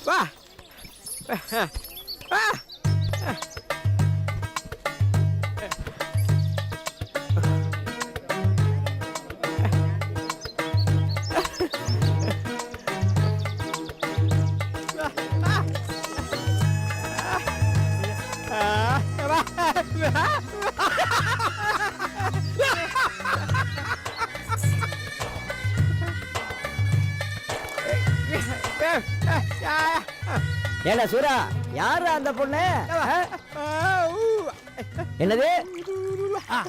வா வா. ஏடா சூரா, யாரா அந்த பொண்ணு? என்னது? வா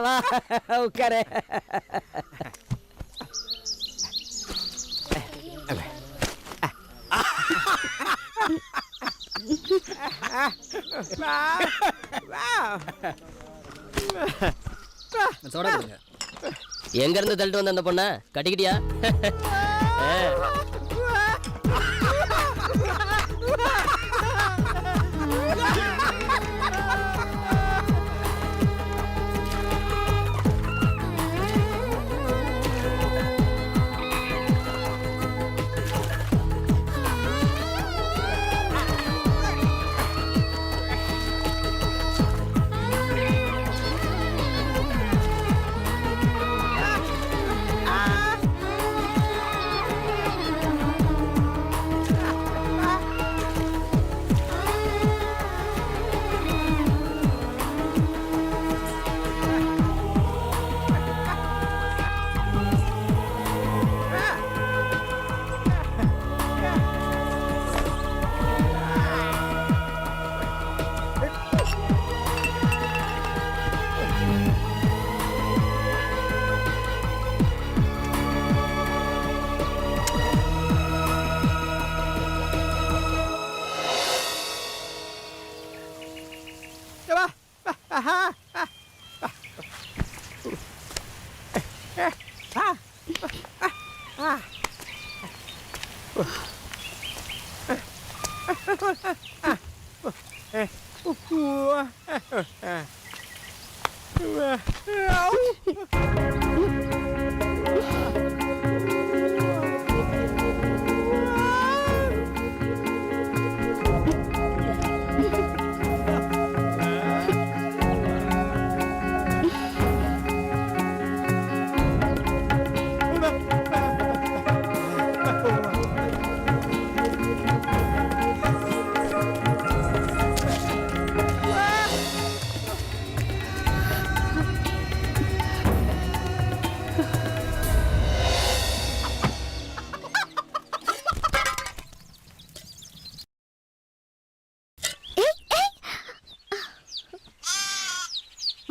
வா உட்காரு. எங்க இருந்து தள்ளிட்டு வந்த அந்த பொண்ண கட்டிக்கிட்டியா?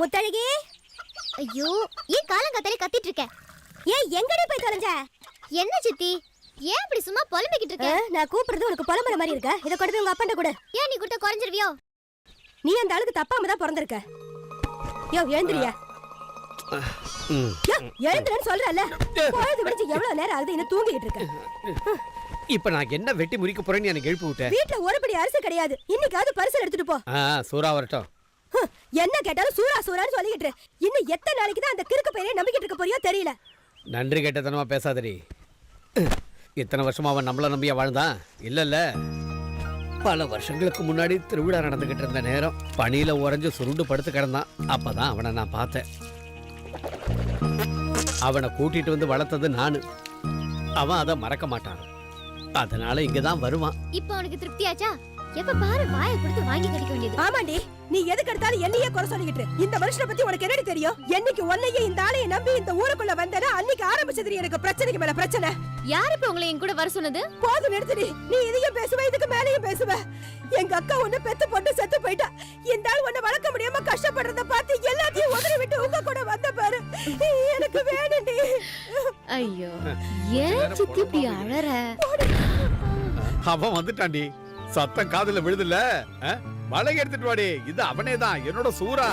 முத்தழகி, ஐயோ ஏன் காலங்காத்தாலே கத்திட்டு இருக்க? ஏன் எங்கடி போய் தொலைஞ்ச? என்ன சித்தி, ஏன் இப்படி சும்மா புலம்பிக்கிட்டு இருக்க? நான் கூப்பிடுறது உனக்கு புலம்புற மாதிரி இருக்க. இத கொண்டு போய் உங்க அப்பன்ட்ட கொடு. ஏன் நீ குட்ட குறைஞ்சிருவியோ? நீ அந்த ஆளுக்கு தப்பாம தான் பிறந்திருக்க. யோ எழுந்திரியா? எழுந்திரன்னு சொல்றல. பொழுது விடிஞ்சு எவ்வளவு நேரம் ஆகுது, இன்னும் தூங்கிட்டு இருக்க. இப்ப நான் என்ன வெட்டி முறிக்க போறேன்னு எனக்கு எழுப்பி விட்ட. வீட்ல ஒருபடி அரிசி கிடையாது. இன்னைக்காவது பரிசல் எடுத்துட்டு போ. சூறா வரட்டும். என்ன கேட்டாலும் சூரா சூரான்னு சொல்லிக்கிட்டு இன்னும் எத்தனை நாளைக்கு தான் அந்த கிறுக்கு பையனை நம்பிக்கிட்டு இருக்க போறியோ தெரியல. நன்றி கேட்டதனமா பேசாதடி. இத்தனை வருஷமா அவன் நம்மள நம்பியா வாழ்ந்தான் இல்லல்ல. பல வருஷங்களுக்கு முன்னாடி திருவிழா நடந்துகிட்டு இருந்த நேரம் பனியில உறைஞ்சு சுருண்டு படுத்து கிடந்தான். அப்பதான் அவனை நான் பார்த்தேன். அவனை கூட்டிட்டு வந்து வளர்த்தது நானு. அவன் அதை மறக்க மாட்டான். அதனால இங்கதான் வருவான். இப்ப அவனுக்கு திருப்தியாச்சா? எப்ப பாரு வாயை கொடுத்து வாங்கி கடிக்க வேண்டியது. ஆமாண்டி, நீ எதுக்கு எடுத்தாலும் என்னையே குறை சொல்லிக்கிட்டு. இந்த மனுஷனை பத்தி உனக்கு என்னடி தெரியும்? என்னைக்கு உன்னையே இந்த ஆளைய நம்பி இந்த ஊருக்குள்ள வந்தேனா அன்னைக்கு ஆரம்பிச்சது எனக்கு பிரச்சனைக்கு மேல பிரச்சனை. யாரு இப்ப உங்களை என் கூட வர சொன்னது? போதும் நிறுத்துடி. நீ இதையும் பேசுவ, இதுக்கு மேலேயும் பேசுவ. எங்க அக்கா உன்னை பெத்து போட்டு செத்து போயிட்டா. இந்த ஆள் உன்னை வளர்க்க முடியாம கஷ்டப்படுறத பார்த்து எல்லாத்தையும் உதறி விட்டு உங்க கூட வந்த பாரு. எனக்கு வேணும்டி. ஐயோ ஏன் சித்தி இப்படி அழற? அவன் வந்துட்டான்டி. சத்தம் காதுல விழுதுல. மலை எடுத்துட்டு வாடி. இது அவனே தான், என்னோட சூரா.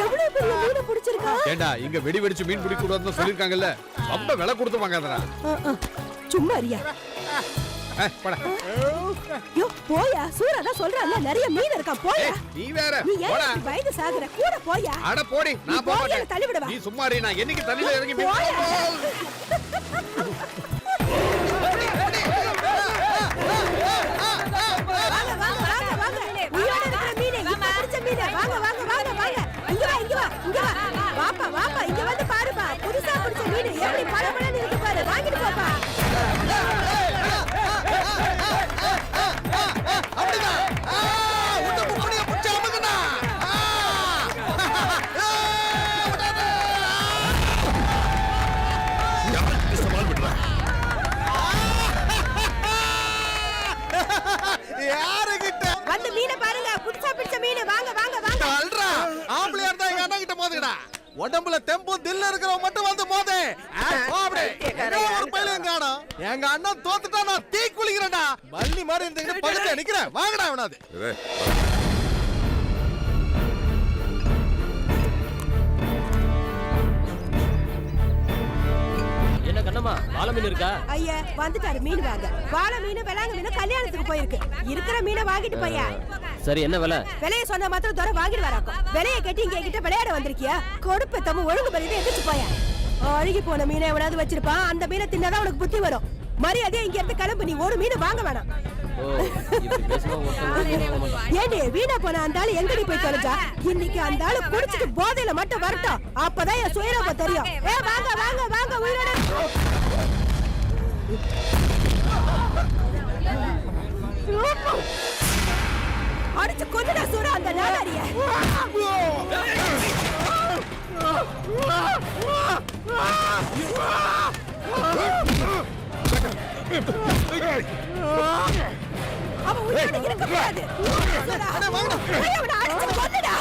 எவ்வளவு பெரிய மீனை பிடிச்சிருக்கா? ஏண்டா இங்க வெடி வெடிச்சு மீன் பிடிக்க கூடாதுன்னு சொல்லிருக்காங்கல்ல. ரொம்ப விலை கொடுத்து வாங்காதடா. சும்மா அறியா. போடா. யோ போயா, சூரா தான் சொல்றான்ல நிறைய மீன் இருக்கா, போயா. நீ வேற நீ ஏன் போடா. இப்படி பயந்து சாகுற, கூட போயா. அட போடி, நான் போக போயா, மாட்டேன். தள்ளி விடுவா. நீ சும்மா இரு, நான் என்னைக்கு தண்ணியில இறங்கி மீன் போயா. வாங்க வாங்க வாங்க வாங்க, உயிரோட இருக்கிற மீன், இப்ப பிடிச்ச மீன், வாங்க வாங்க வாங்க வாங்க, இங்க வா இங்க வா இங்க வா, வாப்பா வாப்பா, இங்க வந்து பாருப்பா, புதுசா பிடிச்ச மீன் எப்படி பளபளன்னு இருக்கு பாரு, வாங்கிட்டு போப்பா. வந்து மீனை பாருங்க, புதுசா பிடிச்ச மீன், வாங்க வாங்க வாங்க. ஆம்பளையா இருந்தா எங்க அண்ணன் கிட்ட மோதுடா. உடம்புல தெம்பும் தில்ல இருக்கிறவன் மட்டும் வந்து மோதே. ஒரு பையன் காணோம். எங்க அண்ணன் தோத்துட்டா நான் தீ குளிக்கிறேன்டா. மல்லி மாதிரி இருந்தீங்க பக்கத்துல நிக்கிறேன். வாங்கடா அவனாது. என்ன கண்ணம்மா வாழை மீன் இருக்கா? ஐயா வந்துட்டாரு மீன் வாங்க. வாழை மீன் விலாங்க மீன் கல்யாணத்துக்கு போயிருக்கு. இருக்கிற மீனை வாங்கிட்டு போயா. சரி என்ன விலை? விலைய சொன்ன மாத்திரம் தூரம் வாங்கிட்டு வராக்கும். விலைய கட்டி இங்க கிட்ட விளையாட வந்திருக்கியா? கொடுப்பு தம்ம ஒழுங்கு பண்ணிட்டு எந்திரிச்சு போயா. அழுகி போன மீனை எவனாவது வச்சிருப்பான், அந்த மீனை தின்னாதான் உனக்கு புத்தி வரும். மரியாதையா இங்க இருந்து கிளம்பு, நீ ஒரு மீன் வாங்க வேணாம். ஏண்டி வீணா போன அந்த ஆளு எங்கடி போய் தொலைஞ்சா? இன்னைக்கு அந்த ஆளு குடிச்சிட்டு போதையில மட்டும் வரட்டும், அப்பதான் என் சுயரூபம் தெரியும். வாங்க வாங்க வாங்க, உயிரோட அடிச்சு கொண்டுடா சூரா அந்த நாடாரிய. அவன் உயிரோட இருக்க கூடாது. சூரா, அவனை அடிச்சு கொண்டுடா.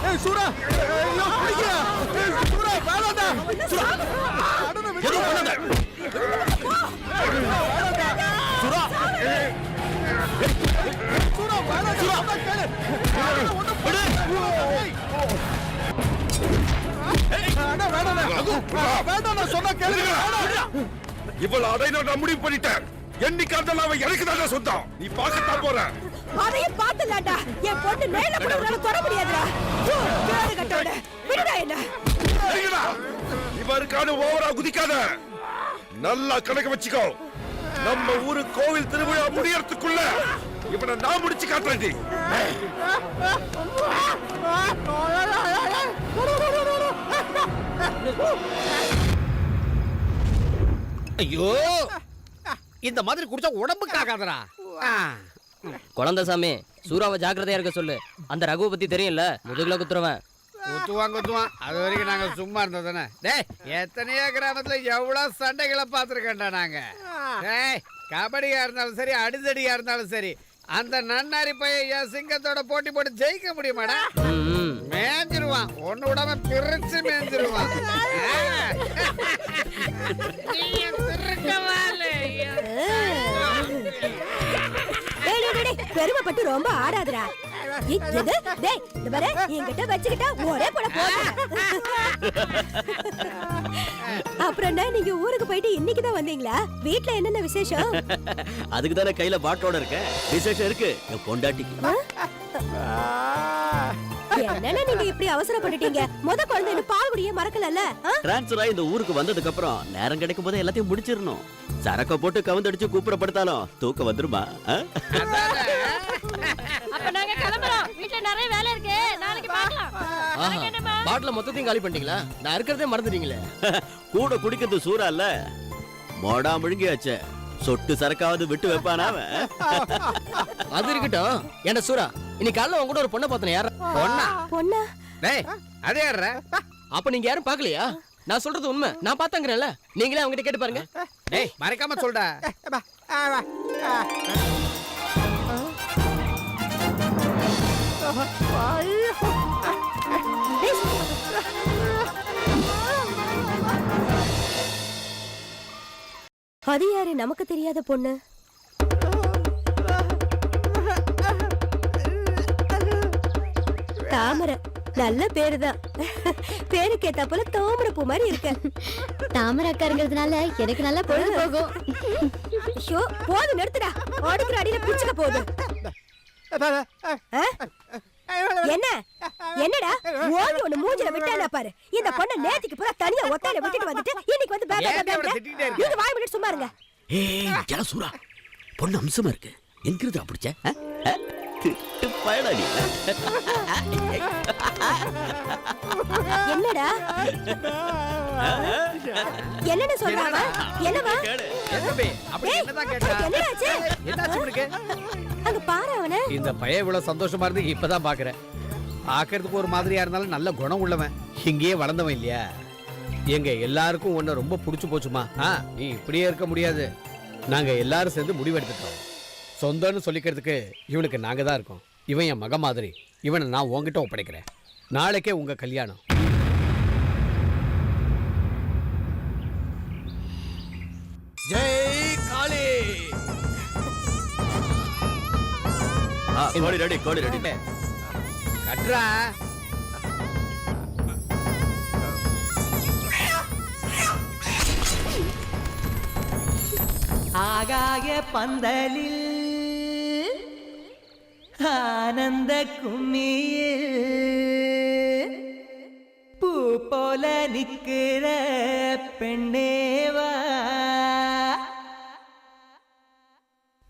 ஏய் சூரா, ஐயோ பிடிக்கடா. ஏய் சூரா, வேணாம்டா. சூரா, அடன விடு. எது பண்ணாத? சூரா. சூரா, வேணாம். சூரா, கேளு. விடு. அட வேணாம்டா. வேண்டாம், நான் சொன்னா கேளு. இவள அடையில நான் முடிவு பண்ணிட்டேன். என்னைக்காவது அவன் எனக்கு தான் சொந்தம். நீ பார்க்கத்தான் போற. அதையும் பாத்துலாண்டா. என் பொண்ணு மேல கூட உன்னால தொட முடியாதுடா. கேடு கட்டோட விடுடா என்ன. இவருக்கான ஓவரா குதிக்காத. நல்லா கணக்கு வச்சுக்கோ. நம்ம ஊரு கோவில் திருவிழா முடியறதுக்குள்ள இவனை நான் முடிச்சு காட்டுறேன். ஐயோ, இந்த மாதிரி குடிச்சா உடம்புக்கு ஆகாதடா. குழந்தை சாமி, சூறாவை ஜாக்கிரதையா இருக்க சொல்லு. அந்த ரகுவை பத்தி தெரியும்ல, முதுகுல குத்துறவன். குத்துவான். அது வரைக்கும் நாங்க சும்மா இருந்தோம் தானே. டேய், எத்தனையோ கிராமத்துல எவ்வளவு சண்டைகளை பார்த்துருக்கேன்டா நாங்க. டேய், கபடியா இருந்தாலும் சரி, அடிதடியா இருந்தாலும் சரி, அந்த நன்னாரி பையன் என் சிங்கத்தோட போட்டி போட்டு ஜெயிக்க முடியுமாடா? மேஞ்சிருவான், ஒண்ணு விடாம பிரிச்சு மேஞ்சிருவான். பெருமைப்பட்டு ரொம்ப ஆடாதடா. என்கிட்ட வச்சுக்கிட்டா ஒரே போட போட்டு. அப்புறம் என்ன, நீங்க ஊருக்கு போயிட்டு இன்னைக்குதான் வந்தீங்களா? வீட்டுல என்னென்ன விசேஷம்? அதுக்கு தானே கையில பாட்டோட இருக்க. விசேஷம் இருக்கு என் பொண்டாட்டிக்கு. என்னன்னா நீங்க இப்படி அவசரப்பட்டுட்டீங்க? முத குழந்தை பால் குடிய மறக்கலல்ல? டிரான்ஸ்ஃபர் ஆகி இந்த ஊருக்கு வந்ததுக்கு அப்புறம் நேரம் கிடைக்கும் போது எல்லாத்தையும் முடிச்சிடணும். சரக்க போட்டு கவுந்தடிச்சு கூப்பிடப்படுத்தாலும் தூக்கம் வந்துருமா? அப்ப நாங்க கிளம்புறோம். வீட்ல நிறைய வேலை இருக்கு, நாளைக்கு பார்க்கலாம். பாட்டில மொத்தத்தையும் காலி பண்ணிட்டீங்களா? நான் இருக்கிறதே மறந்துட்டீங்களே. கூட குடிக்கிறது சூறா இல்ல, மோடா முழுங்கியாச்சே. சொட்டு சரக்காவது விட்டு வைப்பானா அவன்? அது இருக்கட்டும். ஏன்டா சூரா, இன்னைக்கு காலைல உன் கூட ஒரு பொண்ணை பார்த்தனே. யாரா பொண்ணா? பொண்ணா? டேய், அதே யாரா? அப்ப நீங்க யாரும் பாக்கலையா? நான் சொல்றது உண்மை, நான் பாத்தாங்கறேன்ல. நீங்களே அவங்க கிட்ட கேட்டு பாருங்க. டேய், மறக்காம சொல்டா. அது யாரு நமக்கு தெரியாத பொண்ணு? தாமரை நல்ல பேருதான். பேருக்கு ஏத்தா போல தாமரை பூ மாதிரி இருக்க. தாமரை அக்காருங்கிறதுனால எனக்கு நல்லா பொழுது போகும். ஐயோ போது நிறுத்துடா. ஓடிக்கிற அடியில பிச்சுக்க போகுது. என்ன என்னடா ஓடி ஒண்ணு மூஞ்சில விட்டானா பாரு. இந்த பொண்ண நேத்திக்கு பூரா தனியா ஒத்தையில விட்டுட்டு வந்துட்டு இன்னைக்கு வந்து நீங்க வாய் விட்டு சும்மா இருங்க. ஏய் சூரா பொண்ணு அம்சமா இருக்கு என்கிறது அப்படிச்ச திட்டு பயலாடி. என்னடா என்னன்னு சொல்றாங்க? என்னவா என்னடாச்சு? அங்க பாரு அவன. இந்த பையன் இவ்வளவு சந்தோஷமா இருந்து இப்பதான் பாக்குறேன். பாக்குறதுக்கு ஒரு மாதிரியா இருந்தாலும் நல்ல குணம் உள்ளவன், இங்கேயே வளர்ந்தவன் இல்லையா? எங்க எல்லாருக்கும் உன்னை ரொம்ப புடிச்சு போச்சுமா. நீ இப்படியே இருக்க முடியாது. நாங்க எல்லாரும் சேர்ந்து முடிவெடுத்துட்டோம். சொந்தம்னு சொல்லிக்கிறதுக்கு இவனுக்கு நாங்க தான் இருக்கோம். இவன் என் மக மாதிரி. இவனை நான் உங்ககிட்ட ஒப்படைக்கிறேன். நாளைக்கே உங்க கல்யாணம். ஜெய் காளி. கோழி ரெடி கோழி ரெடி. கட்றா. ஆகாய பந்தலில் ஆனந்த கும்மியில் பூ போல நிக்கிற பெண்ணேவா,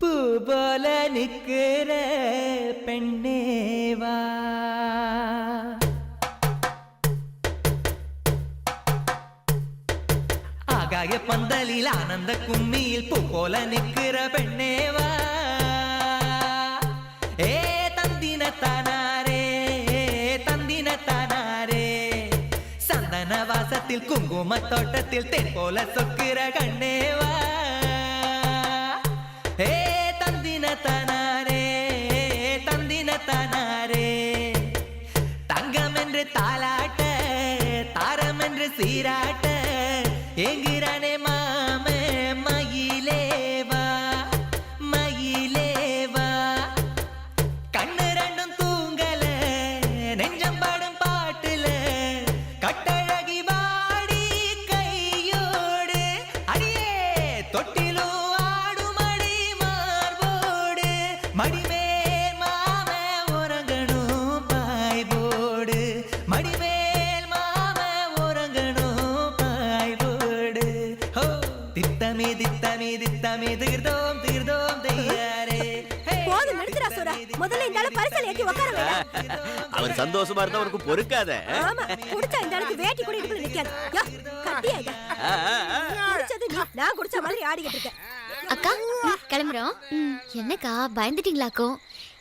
பூ போல நிக்கிற பெண்ணேவா. ஆகாய பந்தலில் ஆனந்த கும்மியில் பூ போல நிக்கிற பெண்ணேவா. ஏ தந்தின தானாரே தந்தின தானாரே, சந்தன வாசத்தில் குங்கும தோட்டத்தில் தேன் போல சொக்கிற கண்ணேவா. ஏ தந்தின தானாரே தந்தின தானாரே, தங்கம் என்று தாலாட்ட தாரம் என்று சீராட்ட எங்கிறானே மாமே மயிலேவா மயிலேவா. கண்ணு ரெண்டும் தூங்கல நெஞ்சம் பாடும் பாட்டுல கட்டழகி வாடி கையோடு அடியே தொட்டிலோ ஆடும் அடி மார்போடு மடிமே மாமே உறங்கணும் பாய் போடு மடிமேல் மாமே உறங்கணும் பாய் போடு. ஹோ தித்தமே தித்தமே தித்தமே தீர்தோம் தீர்தோம் தையாரே. போது நிறுத்துடா சூரா. முதல்ல இந்த ஆளு பரிசல் ஏத்தி உட்கார வைடா. அவர் சந்தோஷமா இருந்தா அவருக்கு பொறுக்காத. ஆமா குடிச்சா இந்த ஆளுக்கு வேட்டி கூட இடுப்புல நிக்காது. யோ கத்தியா இத. குடிச்சது நீ, நான் குடிச்ச மாதிரி ஆடிக்கிட்டு இருக்கேன். அக்கா கிளம்புறோம். என்னக்கா பயந்துட்டீங்களாக்கும்?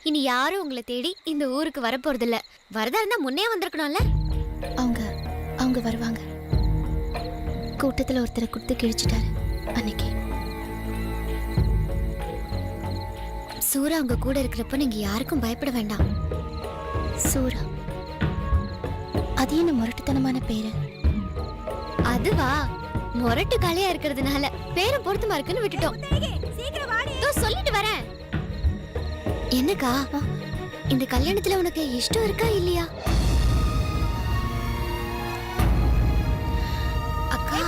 இனி யாரும் உங்களை தேடி இந்த ஊருக்கு வர போறது இல்ல. வரதா இருந்தா முன்னே வந்திருக்கணும்ல. அவங்க வருவாங்க. கூட்டத்துல ஒருத்தரை குடுத்து கிழிச்சிட்டாரு அன்னைக்கு. சூரா அவங்க கூட இருக்கிறப்ப நீங்க யாருக்கும் பயப்பட வேண்டாம். சூரா அது என்ன முரட்டுத்தனமான பேரு? அதுவா, முரட்டு காளையா இருக்கிறதுனால பேரை பொருத்தமா இருக்குன்னு விட்டுட்டோம். சீக்கிரம் வாடி. சொல்லிட்டு வரேன். என்னக்கா இந்த கல்யாணத்துல உனக்கு இஷ்டம் இருக்கா இல்லையா? அக்கா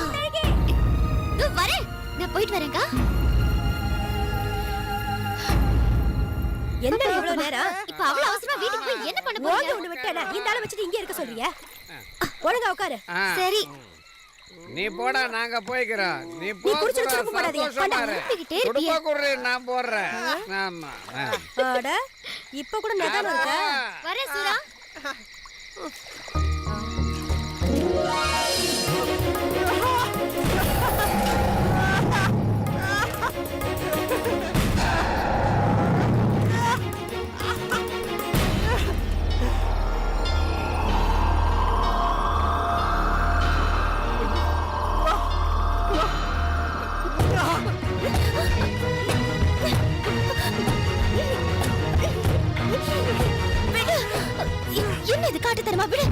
வரேன், நான் போயிட்டு வரேன்க்கா. என்ன இவ்வளவு நேரம்? இப்ப அவ்வளவு அவசரமா வீட்டுக்கு போய் என்ன பண்ண போறீங்க? ஓடி ஒண்ணு விட்டேனா இந்த ஆளை வச்சிட்டு இங்க இருக்க சொல்றியா? ஒழுங்கா உட்காரு. சரி நீ போடா, நாங்க போய்க்கிறோம். நீ நீ குடிச்சு சுருக்கு போடாதீங்க. சந்தோஷமா இரு. நம்பிக்கிட்டே இருப்பியே. குடும்ப குடுறே நான் போடுறேன். ஆமா. அட இப்ப கூட நிதானம் இருக்கா? வரேன் சூரா. என்ன இது காட்டு தரமா? விடு.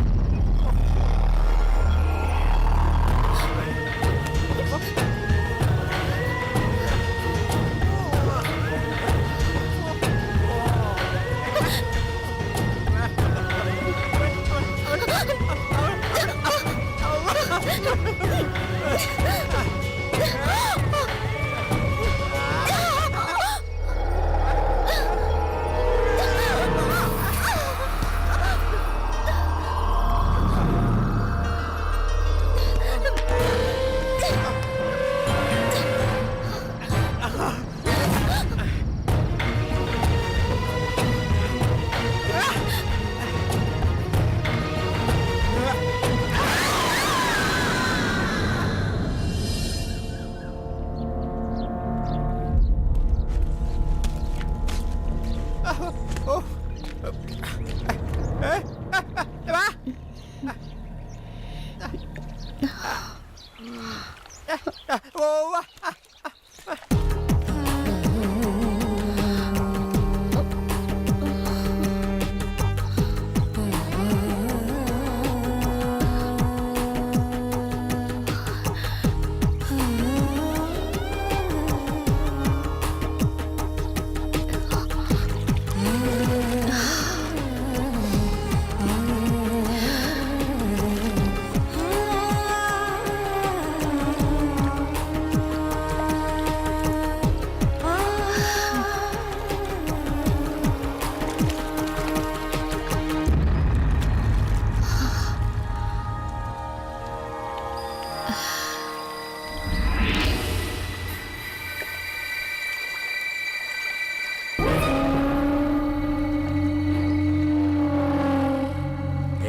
வா ஓ வா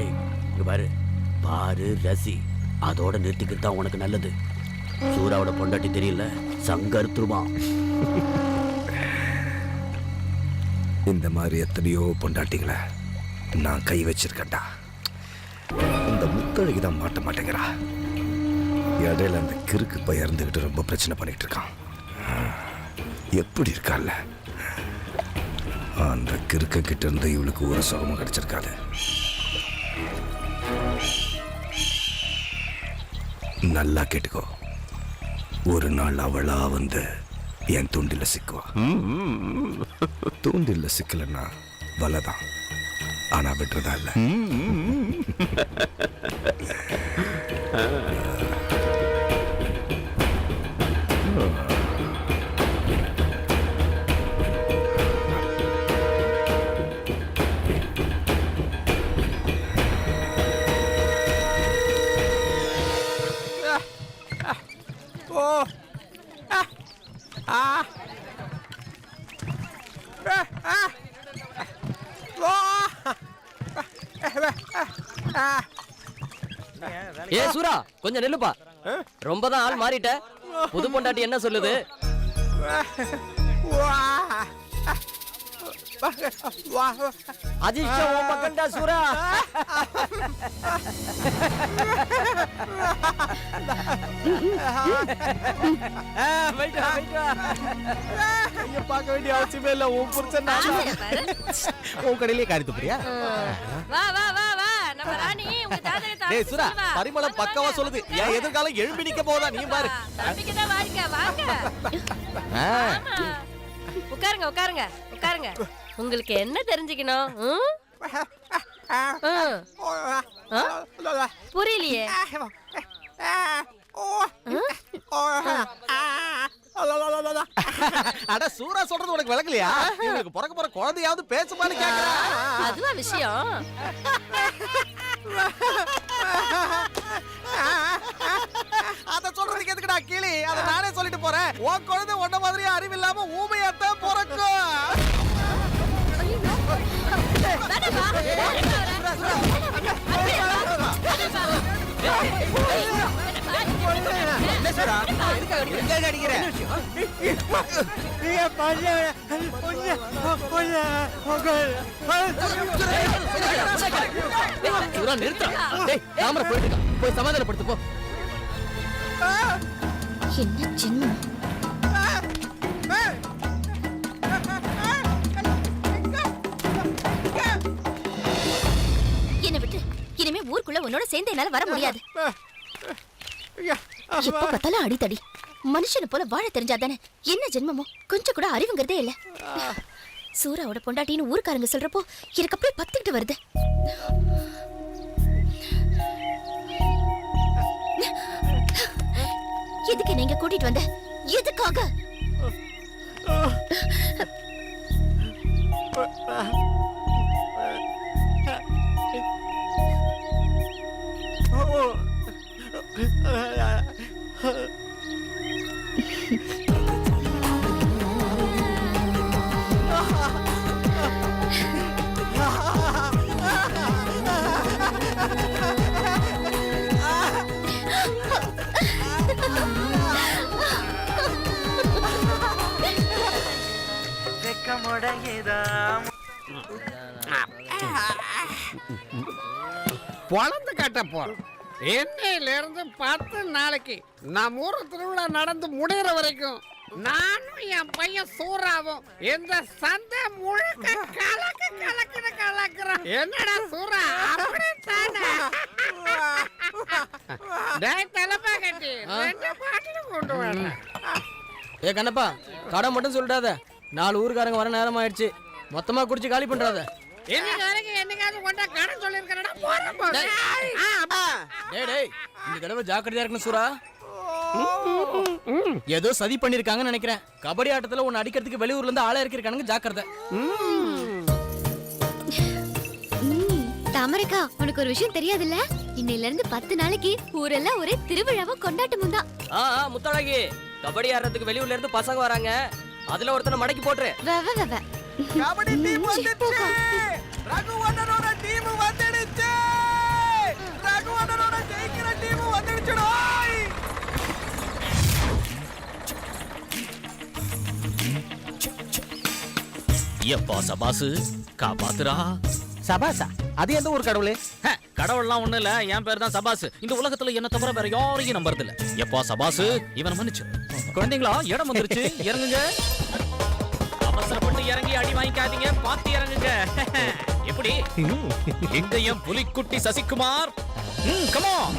ஏய் இங்க பாரு பாரு ரசி அதோட நிறுத்திக்கிட்டு தான் உனக்கு நல்லது. சூராவோட பொண்டாட்டி தெரியல சங்கர்த்துருமா. இந்த மாதிரி எத்தனையோ பொண்டாட்டிகளை நான் கை வச்சிருக்கேன்டா. இந்த முத்தழகி தான் மாட்ட மாட்டேங்கிறா. இடையில அந்த கிறுக்கு போய் இறந்துகிட்டு ரொம்ப பிரச்சனை பண்ணிட்டு இருக்கான். எப்படி இருக்கால அந்த கிறுக்க கிட்ட இருந்து இவளுக்கு ஒரு சுகமும் கிடைச்சிருக்காது. நல்லா கேட்டுக்கோ, ஒரு நாள் அவளா வந்து என் தூண்டில சிக்குவா. தூண்டில சிக்கலன்னா வலைதான், ஆனா விட்டுறதா இல்ல. ஓ ஆ ஏ சூரா கொஞ்சம் நில்லுப்பா. ரொம்ப தான் ஆள் மாறிட்ட. புது பொண்டாட்டி என்ன சொல்லுது? அதிர்ஷ்டம் உன் பக்கம்டா சூரா. பார்க்க வேண்டிய அவசியமே இல்ல. உன் புருஷன் உன் கடையிலே காரித்து போறியா? வா வா வா வா நம்ம ராணி உங்க ஜாதகத்தை டேய் சுரா, பரிமளம் பக்கவா சொல்லுது. என் எதிர்காலம் எழும்பி நிக்க போதா நீ பாரு. நம்பிக்கைதான் வாழ்க்கை. வாங்க உட்காருங்க உட்காருங்க உட்காருங்க. உங்களுக்கு என்ன தெரிஞ்சுக்கணும்? புரியலையே. அட சூரா சொல்றது உனக்கு விளக்கலையா? உங்களுக்கு பிறக்க போற குழந்தையாவது பேசுமான்னு கேக்குறா. அதுவா விஷயம்? அத சொல்றதுக்கு எதுக்குடா கிளி? அத நானே சொல்லிட்டு போறேன். உன் குழந்தை உன்ன மாதிரி அறிவில்லாம ஊமையாத்தான் பிறக்கும். சூரா நிறுத்தா. டேய் தாமரை போயிட்டு இருக்கா. போய் சமாதானப்படுத்து போ. என்ன ஜென்மம்? என்னை விட்டு இனிமே ஊருக்குள்ள உன்னோட சேர்ந்து என்னால வர முடியாது. எப்ப பார்த்தாலும் அடித்தடி. மனுஷனை போல வாழ தெரிஞ்சாதானே. என்ன ஜென்மமோ கொஞ்சம் கூட அறிவுங்கிறதே இல்ல. சூராவோட பொண்டாட்டின்னு ஊருக்காரங்க சொல்றப்போ எனக்கு அப்படியே பத்திக்கிட்டு வருது. எதுக்கு நீங்க கூட்டிட்டு வந்த? எதுக்காக? வெக்கமுடையதா பொழந்து கட்ட போறோம். இன்னையில இருந்து 10 நாளைக்கு நம்ம ஊர் திருவிழா நடந்து முடிகிற வரைக்கும் நானும் என் பையன் சூறாவும் இந்த சந்தை முழுக்க கலக்குறோம். என்னடா சூறா அப்படித்தானே? டேய் தலைப்பா கட்டி 2 பாட்டில் கொண்டு வரேன். ஏ கண்ணப்பா, கடை மட்டும் சொல்லிட்டாத. 4 ஊருக்காரங்க வர நேரம் ஆயிடுச்சு. மொத்தமா குடிச்சு காலி பண்றாத. இன்னைக்கு வரைக்கும் என்னைக்காவது கொண்டா கடை சொல்லியிருக்கிறேன்னா போறேன். டேய் இந்த தடவை ஜாக்கிரதையா இருக்கணும் சூரா. ஏதோ சதி பண்ணிருக்காங்கன்னு நினைக்கிறேன். கபடி ஆட்டத்துல உன்னை அடிக்கிறதுக்கு வெளியூர்ல இருந்து ஆளே இறக்கிருக்கானுங்க, ஜாக்கிரதை. தாமரைக்கா, உனக்கு ஒரு விஷயம் தெரியாதுல்ல? இன்னையில இருந்து 10 நாளைக்கு ஊரெல்லாம் ஒரே திருவிழாவும் கொண்டாட்டமும் தான். முத்தழகி, கபடி ஆடுறதுக்கு வெளியூர்ல இருந்து பசங்க வராங்க. அதுல ஒருத்தனை மடக்கி போட்டுரு. கபடி டீம் வந்துடுச்சு. ரகுவண்ணனோட டீம் வந்துடுச்சு. ரகுவண்ணனோட ஜெயிக்கிற டீம் வந்துடுச்சுடா. எப்பா சபாசு காப்பாத்துறா. சபாசா, அது எந்த ஒரு கடவுளே? கடவுள்லாம் ஒண்ணு இல்ல, என் பேர் தான் சபாசு. இந்த உலகத்துல என்ன தவிர வேற யாரையும் நம்புறது இல்ல. எப்பா சபாசு, இவனை மன்னிச்சு. குழந்தைங்களா, இடம் வந்துருச்சு, இறங்குங்க. அவசரப்பட்டு இறங்கி அடி வாங்கிக்காதீங்க, பார்த்து இறங்குங்க. எப்படி எங்க என் புலிக்குட்டி சசிகுமார்? come on.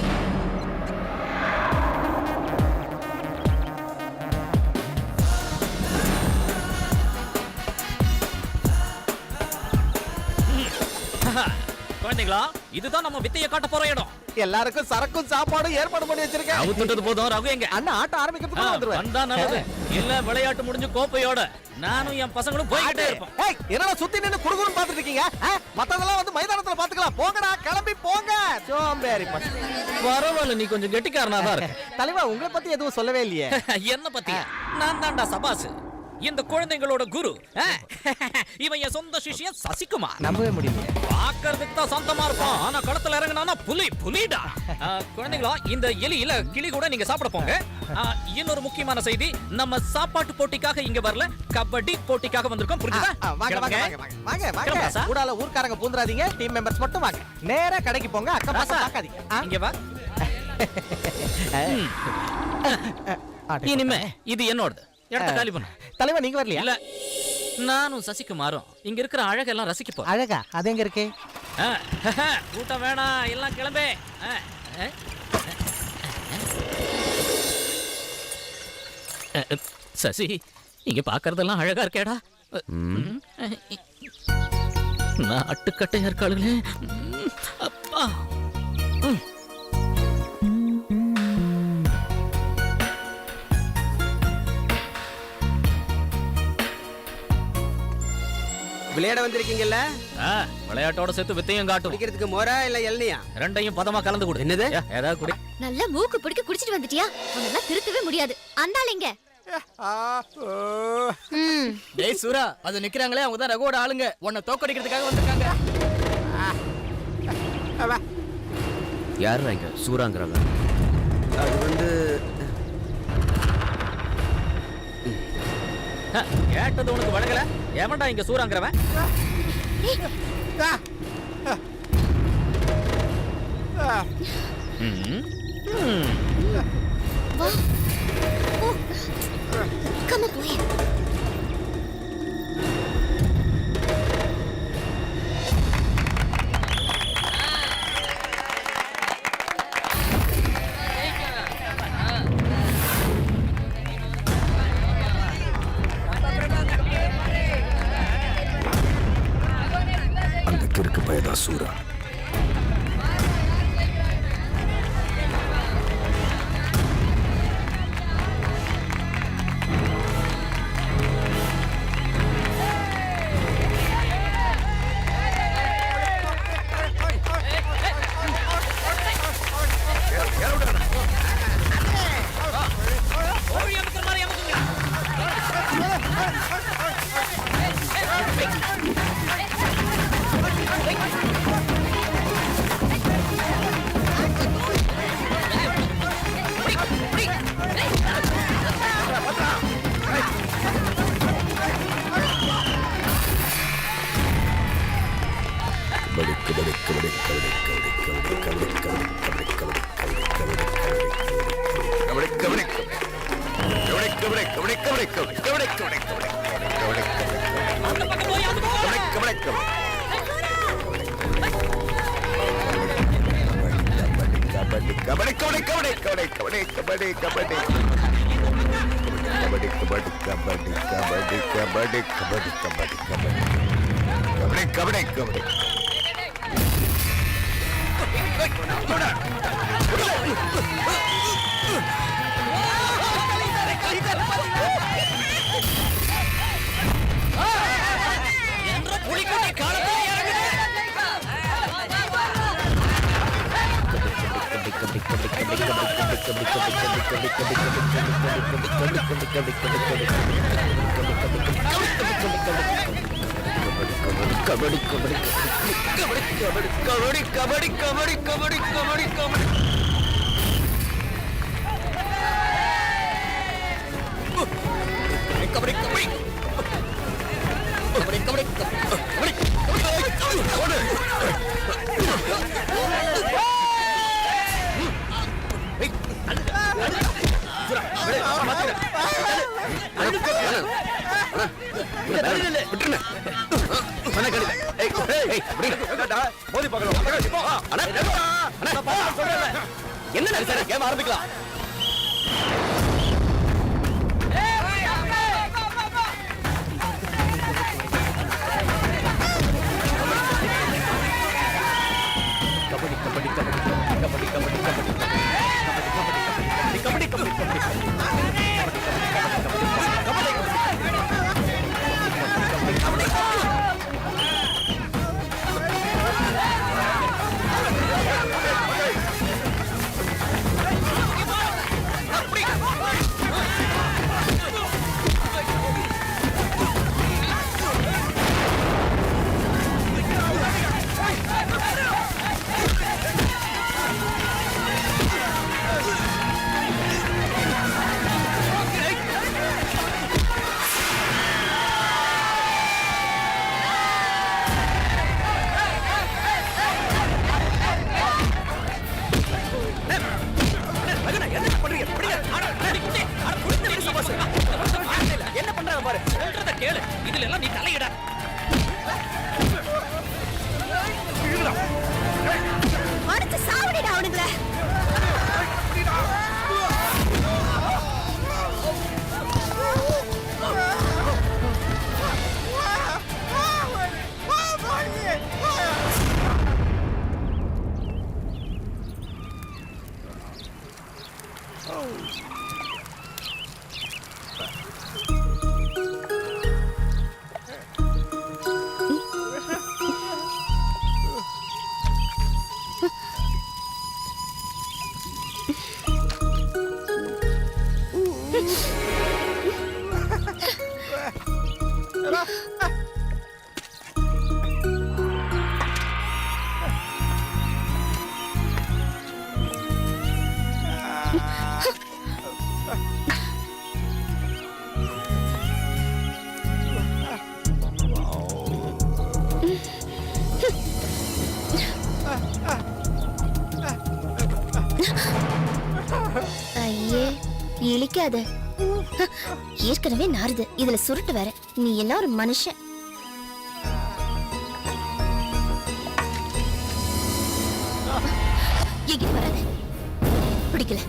குழந்தைங்களா, இதுதான் நம்ம வித்தைய காட்ட போற இடம். எல்லாருக்கும் சரக்கும் சாப்பாடும் ஏற்பாடு பண்ணி வச்சிருக்கேன். அவுத்துட்டது போதும், ரகு எங்க? அண்ணா ஆட்டம் ஆரம்பிக்கிறதுக்கு வந்துருவேன். வந்தா நல்லது. இல்ல விளையாட்டு முடிஞ்சு கோப்பையோட நானும் என் பசங்களும் போய்கிட்டே இருப்போம். ஏய், என்னடா சுத்தி நின்னு குடுகுடுன்னு பாத்துட்டு இருக்கீங்க? மத்ததெல்லாம் வந்து மைதானத்துல பாத்துக்கலாம். போங்கடா, கிளம்பி போங்க. சோம்பேறி பசங்க. பரவாயில்ல, நீ கொஞ்சம் கெட்டிக்காரனா தான் இருக்க. தலைவா, உங்களை பத்தி எதுவும் சொல்லவே இல்லையே. என்ன பத்தி? நான் தான்டா சபாசு, இந்த குழந்தைங்களோட குரு. இவன் என் சொந்த சிஷ்யன் சசிகுமார். நம்பவே முடியல. பாக்குறதுக்கு தான் சொந்தமா இருப்பான், ஆனா களத்துல இறங்கினா புலிடா. குழந்தைங்களா, இந்த எலி இல்ல கிளி கூட நீங்க சாப்பிட போங்க. இன்னொரு முக்கியமான செய்தி, நம்ம சாப்பாட்டு போட்டிக்காக இங்க வரல, கபடி போட்டிக்காக வந்திருக்கோம். புரியுதா? வாங்க வாங்க வாங்க வாங்க. கூடால ஊர்க்காரங்க பூந்துறாதீங்க, டீம் மெம்பர்ஸ் மட்டும் வாங்க. நேரா கடைக்கு போங்க, அக்கா பக்கம் பார்க்காதீங்க. இங்க வா. இனிமே இது என்னோடது. இடத்த காலி பண்ணு. தலைவா, நீங்க வரலையா? இல்ல, நானும் சசிகுமாரும் இங்க இருக்கிற அழகெல்லாம் ரசிக்க போறோம். அழகா? அது எங்க இருக்கு? கூட்டம் வேணாம், எல்லாம் கிளம்பே. சசி, இங்க பாக்குறதெல்லாம் அழகா இருக்கேடா. நான் அட்டுக்கட்டையா இருக்காளுங்களே. அப்பா. விளையாட வந்திருக்கீங்கல்ல? விளையாட்டோட சேர்த்து வித்தையும் காட்டும். குடிக்கிறதுக்கு மோரா இல்ல எல்லையா? ரெண்டையும் பதமா கலந்து கொடு. என்னது? ஏதாவது குடி. நல்லா மூக்கு பிடிக்க குடிச்சிட்டு வந்துட்டியா? உன்னெல்லாம் திருத்தவே முடியாது. அந்தாளிங்க. டேய் சூரா, அது நிக்கிறாங்களே, அவங்க தான் ரகுவோட ஆளுங்க. உன்னை தோக்கடிக்கிறதுக்காக வந்திருக்காங்க. யாரு இங்க சூராங்கிறாங்க? அது வந்து கேட்டது உனக்கு வழங்கல? ஏமாண்டா இங்க சூறாங்கிறவன்? Come on, boy. அந்த கிறுக்கு பயதா சூரா. என்ன சார் கேம் ஆரம்பிக்கலாம். என்ன பண்றாங்க பாரு. சொல்றத கேளு. இதுல எல்லாம் நீ தலையிட. அடிச்சு சாவடிடா அவனுங்கள. ஐயே இழிக்காத. ஏற்கனவே நாறுது, இதுல சுருட்டு வேற. நீ எல்லாம் ஒரு மனுஷன். எங்கிட்டு வராது, பிடிக்கல.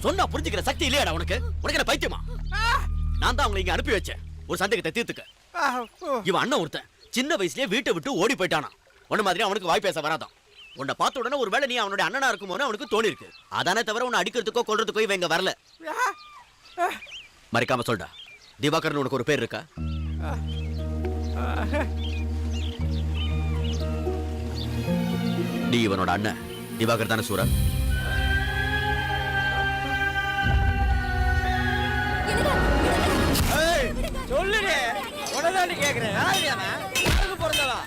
சொன்னா புரிஞ்சுக்கிற சக்தி இல்லையாடா உனக்கு? உனக்கு என்ன பைத்தியமா? நான் தான் அவங்களை இங்க அனுப்பி வச்சேன் ஒரு சந்தேகத்தை தீர்த்துக்க. இவன் அண்ணன் ஒருத்தன் சின்ன வயசுலயே வீட்டை விட்டு ஓடி போயிட்டானா. உன்ன மாதிரி அவனுக்கு வாய் பேச வராதான். உன்னை பார்த்த உடனே ஒருவேளை நீ அவனுடைய அண்ணனா இருக்குமோன்னு அவனுக்கு தோணி இருக்கு. அதானே தவிர உன்னை அடிக்கிறதுக்கோ கொல்றதுக்கோ இவன் இங்க வரல. மறைக்காம சொல்டா, திவாகர்னு உனக்கு ஒரு பேர் இருக்கா? நீ இவனோட அண்ணன் திவாகர் தானே சூரா? சொல்லுடே, உனதாண்டி கேக்குறேன். யாருக்கு பிறந்தவா?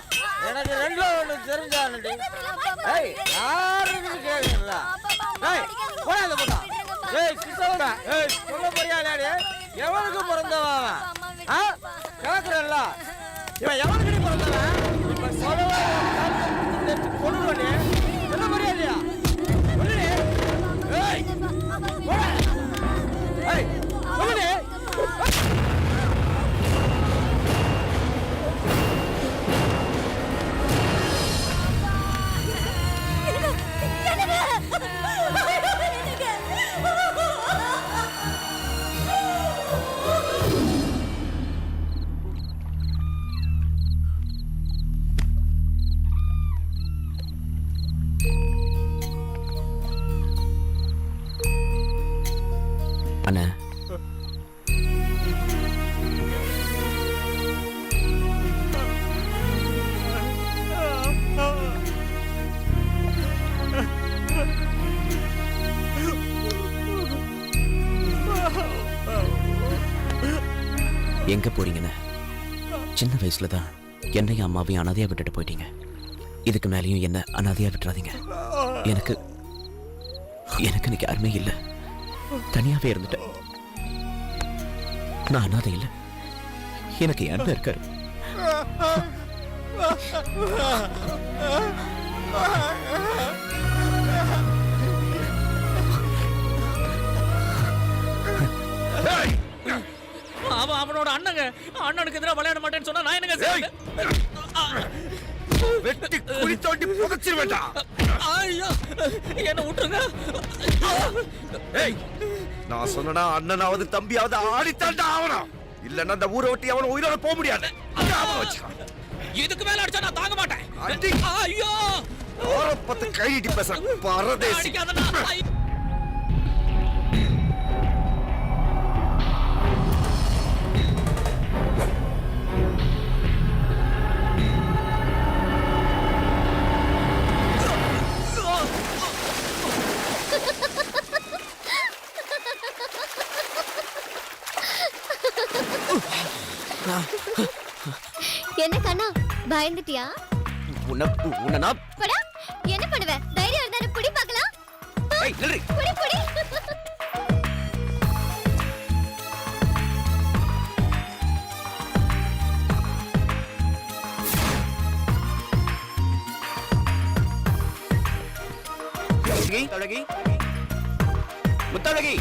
எனக்கு ரெண்டுல ஒண்ணு தெரிஞ்சானுடி. யாருன்னு கேக்குறா? போடா அந்த போட்டா. கிருஷ்ணவா, சொல்ல போறியாடே? எவனுக்கு பிறந்தவா? கேக்குறல்ல, இவன் எவனுக்கு பிறந்தவன்? இப்ப சொல்லவா கொண்டு சொல்ல போறியா? சொல்லுடே. போடா. சொல்லுடே. அண்ணா, எங்க போறீங்கன்னு சின்ன வயசுல தான் என்னையும் அம்மாவையும் அனாதையா விட்டுட்டு போயிட்டீங்க. இதுக்கு மேலேயும் என்ன அனாதையா விட்டுறாதீங்க. எனக்கு இன்னைக்கு யாருமே இல்லை. தனியாவே இருந்துட்டேன். நான் அனாதை இல்லை, எனக்கு என் அண்ணன் இருக்காரு. அவன் அவனோட அண்ணங்க. அண்ணனுக்கு எதிராக விளையாட மாட்டேன்னு சொன்னா நான் என்னங்க செய்வேன்? வெட்டி குழி தோண்டி புதைச்சிருவேண்டா. ஐயோ, என்ன விட்டுருங்க. நான் சொன்னா அண்ணனாவது தம்பியாவது ஆடித்தாண்டா ஆகணும். இல்லன்னா அந்த ஊரை விட்டு அவன் உயிரோட போக முடியாது. இதுக்கு மேல அடிச்சா நான் தாங்க மாட்டேன். ஐயோ, பத்து கைடி பேச பரதேசி. என்ன கண்ணா, பயந்துட்டியா? உன்னை நான் படா, என்ன பண்ணுவ? தைரியம் இருந்தா புடி பார்க்கலாம். புடி புடி. முத்தழகி,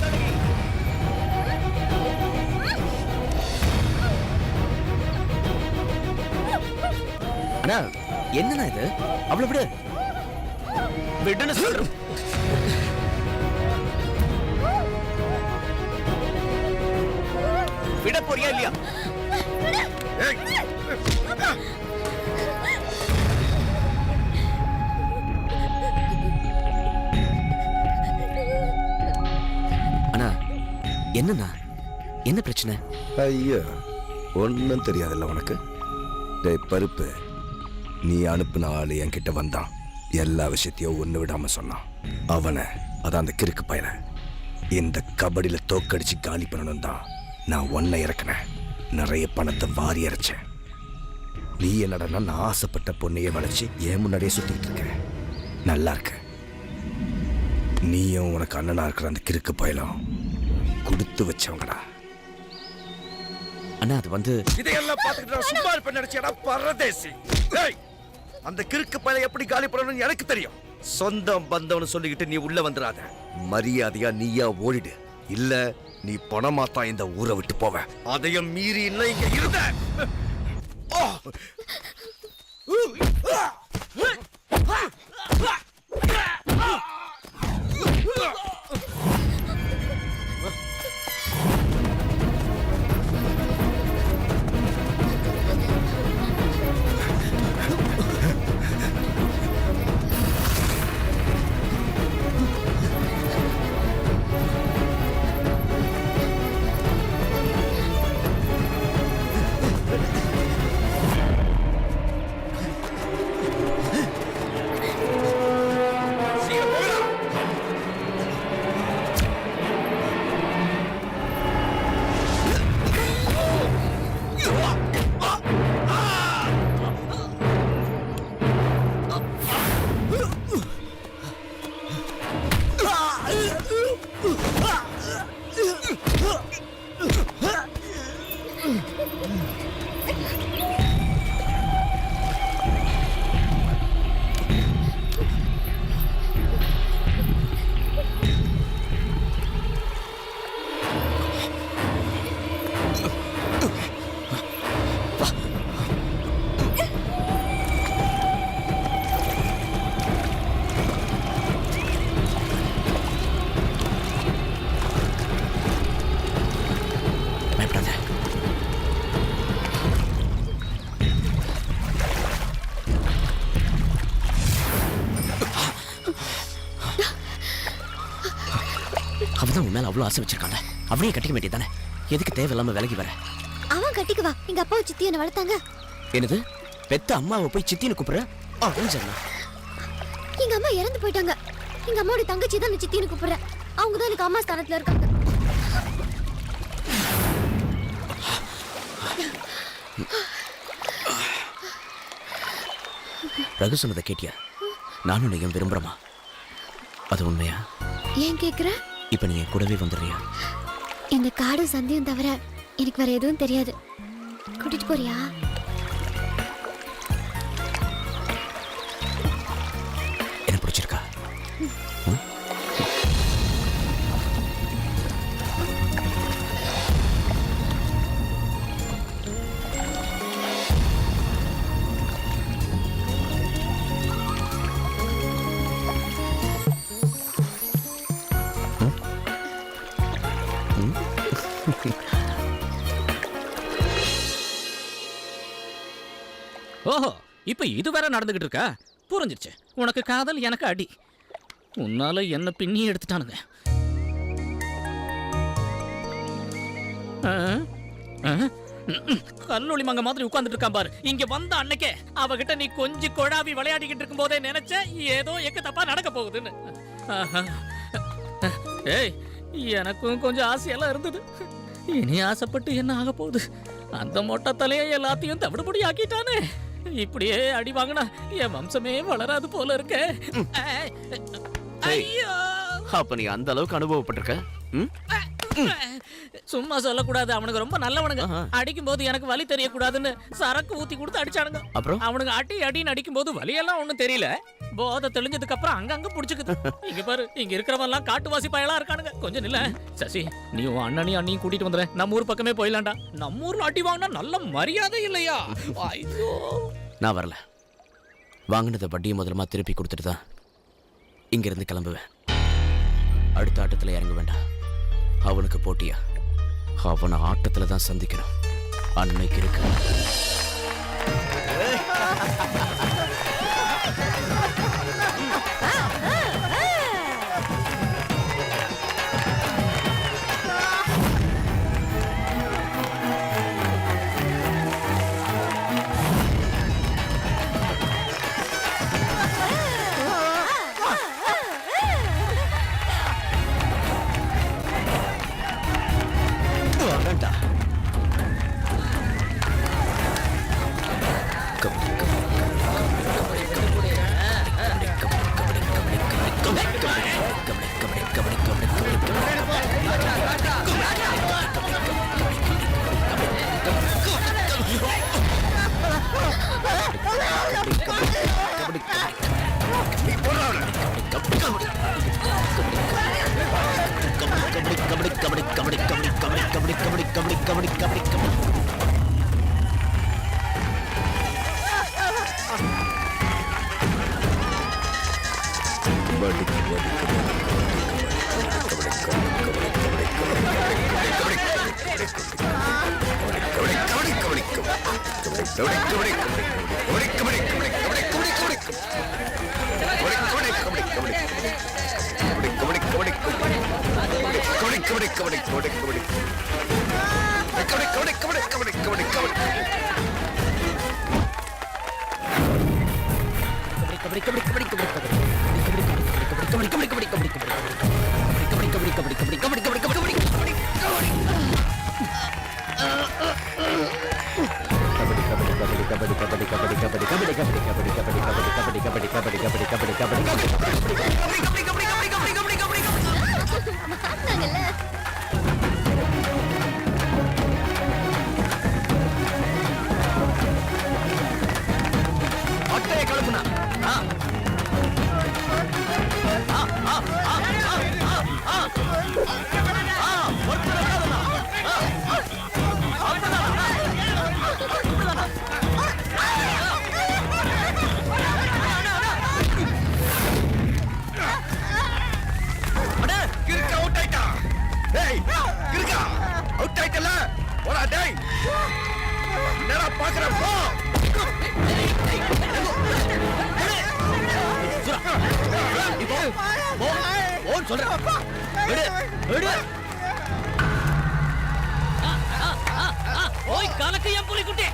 அண்ணா என்னண்ணா இது? அவளை விடு. விடுன்னு சொல்றேன். விட போறியா இல்லையா? அண்ணா என்னண்ணா, என்ன பிரச்சனை? ஐயோ, ஒன்னும் தெரியாதுல்ல உனக்கு. டேய் பருப்பு, நீ அனுப்புன ஆளு என்கிட்ட வந்தான். எல்லா விஷயத்தையும் ஒண்ணு விடாம சொன்னான். அவனை, அதான் அந்த கிறுக்கு பையனை, இந்த கபடியில தோக்கடிச்சு காலி பண்ணணும் தான் நான் ஒன்னை இறக்குனேன். நிறைய பணத்தை வாரி இறைச்சேன். நீ என்னடா நான் ஆசைப்பட்ட பொண்ணையே வளைச்சு என் முன்னாடியே சுத்திக்கிட்டு இருக்க. நல்லா இருக்க. நீயும் உனக்கு அண்ணனா இருக்கிற அந்த கிறுக்கு பயலும் கொடுத்து வச்சவங்கடா. அண்ணா அது வந்து இதையெல்லாம் பார்த்துக்கிட்டு சும்மா இருப்பேன் நினைச்சேடா பரதேசி. அந்த கிறுக்கு பையனை எப்படி காலி பண்ணணும்னு எனக்கு தெரியும். சொந்தம் பந்தம்னு சொல்லிக்கிட்டு நீ உள்ள வந்துடாத. மரியாதையா நீயா ஓடிடு. இல்ல நீ பணமாத்தான் இந்த ஊரை விட்டு போவ. அதையும் மீறி இன்னும் இங்க இருந்த அவதான் உன் மேல அவ்வளவு ஆசை வச்சிருக்காங்க. அவனையே கட்டிக்க வேண்டியதானே? எதுக்கு தேவையில்லாம விலகி வர? அவன் கட்டிக்குவா. எங்க அப்பாவும் சித்தி என்ன வளர்த்தாங்க. என்னது? பெத்த அம்மாவை போய் சித்தின்னு கூப்பிடுற? எங்க அம்மா இறந்து போயிட்டாங்க. எங்க அம்மாவோட தங்கச்சி தான் சித்தின்னு கூப்பிடுறேன். அவங்க தான் எனக்கு அம்மா ஸ்தானத்துல இருக்காங்க. ரகு சொன்னதை கேட்டியா? நானும் நீ விரும்புறமா? அது உண்மையா? ஏன் கேக்குற? இப்ப நீ கூடவே வந்துடுறியா? இந்த காடும் சந்தையும் தவிர எனக்கு வேற எதுவும் தெரியாது. கூட்டிட்டு போறியா? என்ன பிடிச்சிருக்கா? ஓஹோ, இப்ப இது வேற நடந்துகிட்டு இருக்கா? புரிஞ்சிருச்சு. உனக்கு காதல், எனக்கு அடி. உன்னால என்ன பின்னி எடுத்துட்டானுங்க. கல்லொளி மங்க மாதிரி உட்கார்ந்துட்டு இருக்கான் பாரு. இங்க வந்த அன்னைக்கே அவகிட்ட நீ கொஞ்சம் கொழாவி விளையாடிக்கிட்டு இருக்கும் போதே நினைச்ச ஏதோ எக்க தப்பா நடக்க போகுதுன்னு. ஏய், எனக்கும் கொஞ்சம் ஆசையெல்லாம் இருந்தது. இனி ஆசைப்பட்டு என்ன ஆக போகுது? அந்த மொட்டை தலையை எல்லாத்தையும் தவிடுபடி ஆக்கிட்டானே. இப்படியே அடி வாங்கினா என் வம்சமே வளராது போல இருக்க. ஐயோ, அப்ப நீ அந்த அளவுக்கு அனுபவப்பட்டிருக்க? சும்மா சொல்லக்கூடாது. அவனுக்கு ரொம்ப நல்லவனுங்க. அடிக்கும் போது எனக்கு வலி தெரியக்கூடாதுன்னு சரக்கு ஊத்தி கொடுத்து அடிச்சானுங்க. அப்புறம் அவனுங்க அடின்னு அடிக்கும் போது வலியெல்லாம் ஒண்ணும் தெரியல. போதை தெளிஞ்சதுக்கு அப்புறம் அங்கங்க புடிச்சுக்குது. இங்க பாரு, இங்க இருக்கிறவன் எல்லாம் காட்டுவாசி பயலா இருக்கானுங்க. கொஞ்சம் நில்ல சசி, நீ உன் அண்ணனையும் கூட்டிட்டு வந்துற. நம்ம ஊர் பக்கமே போயிடலாம்டா. நம்ம ஊர்ல அடி வாங்கினா நல்ல மரியாதை இல்லையா? ஐயோ, நான் வரல. வாங்கினதை வட்டியை முதலமா திருப்பி கொடுத்துட்டு தான் இங்க இருந்து கிளம்புவேன். அடுத்த ஆட்டத்துல இறங்க வேண்டாம். அவனுக்கு போட்டியா? அவனை ஆட்டத்துல தான் சந்திக்கணும். அன்னைக்கு இருக்கு. போன்னு சொல்றேன். விடு, விடு. ஓய் கலக்கு என் புலிக்குட்டி.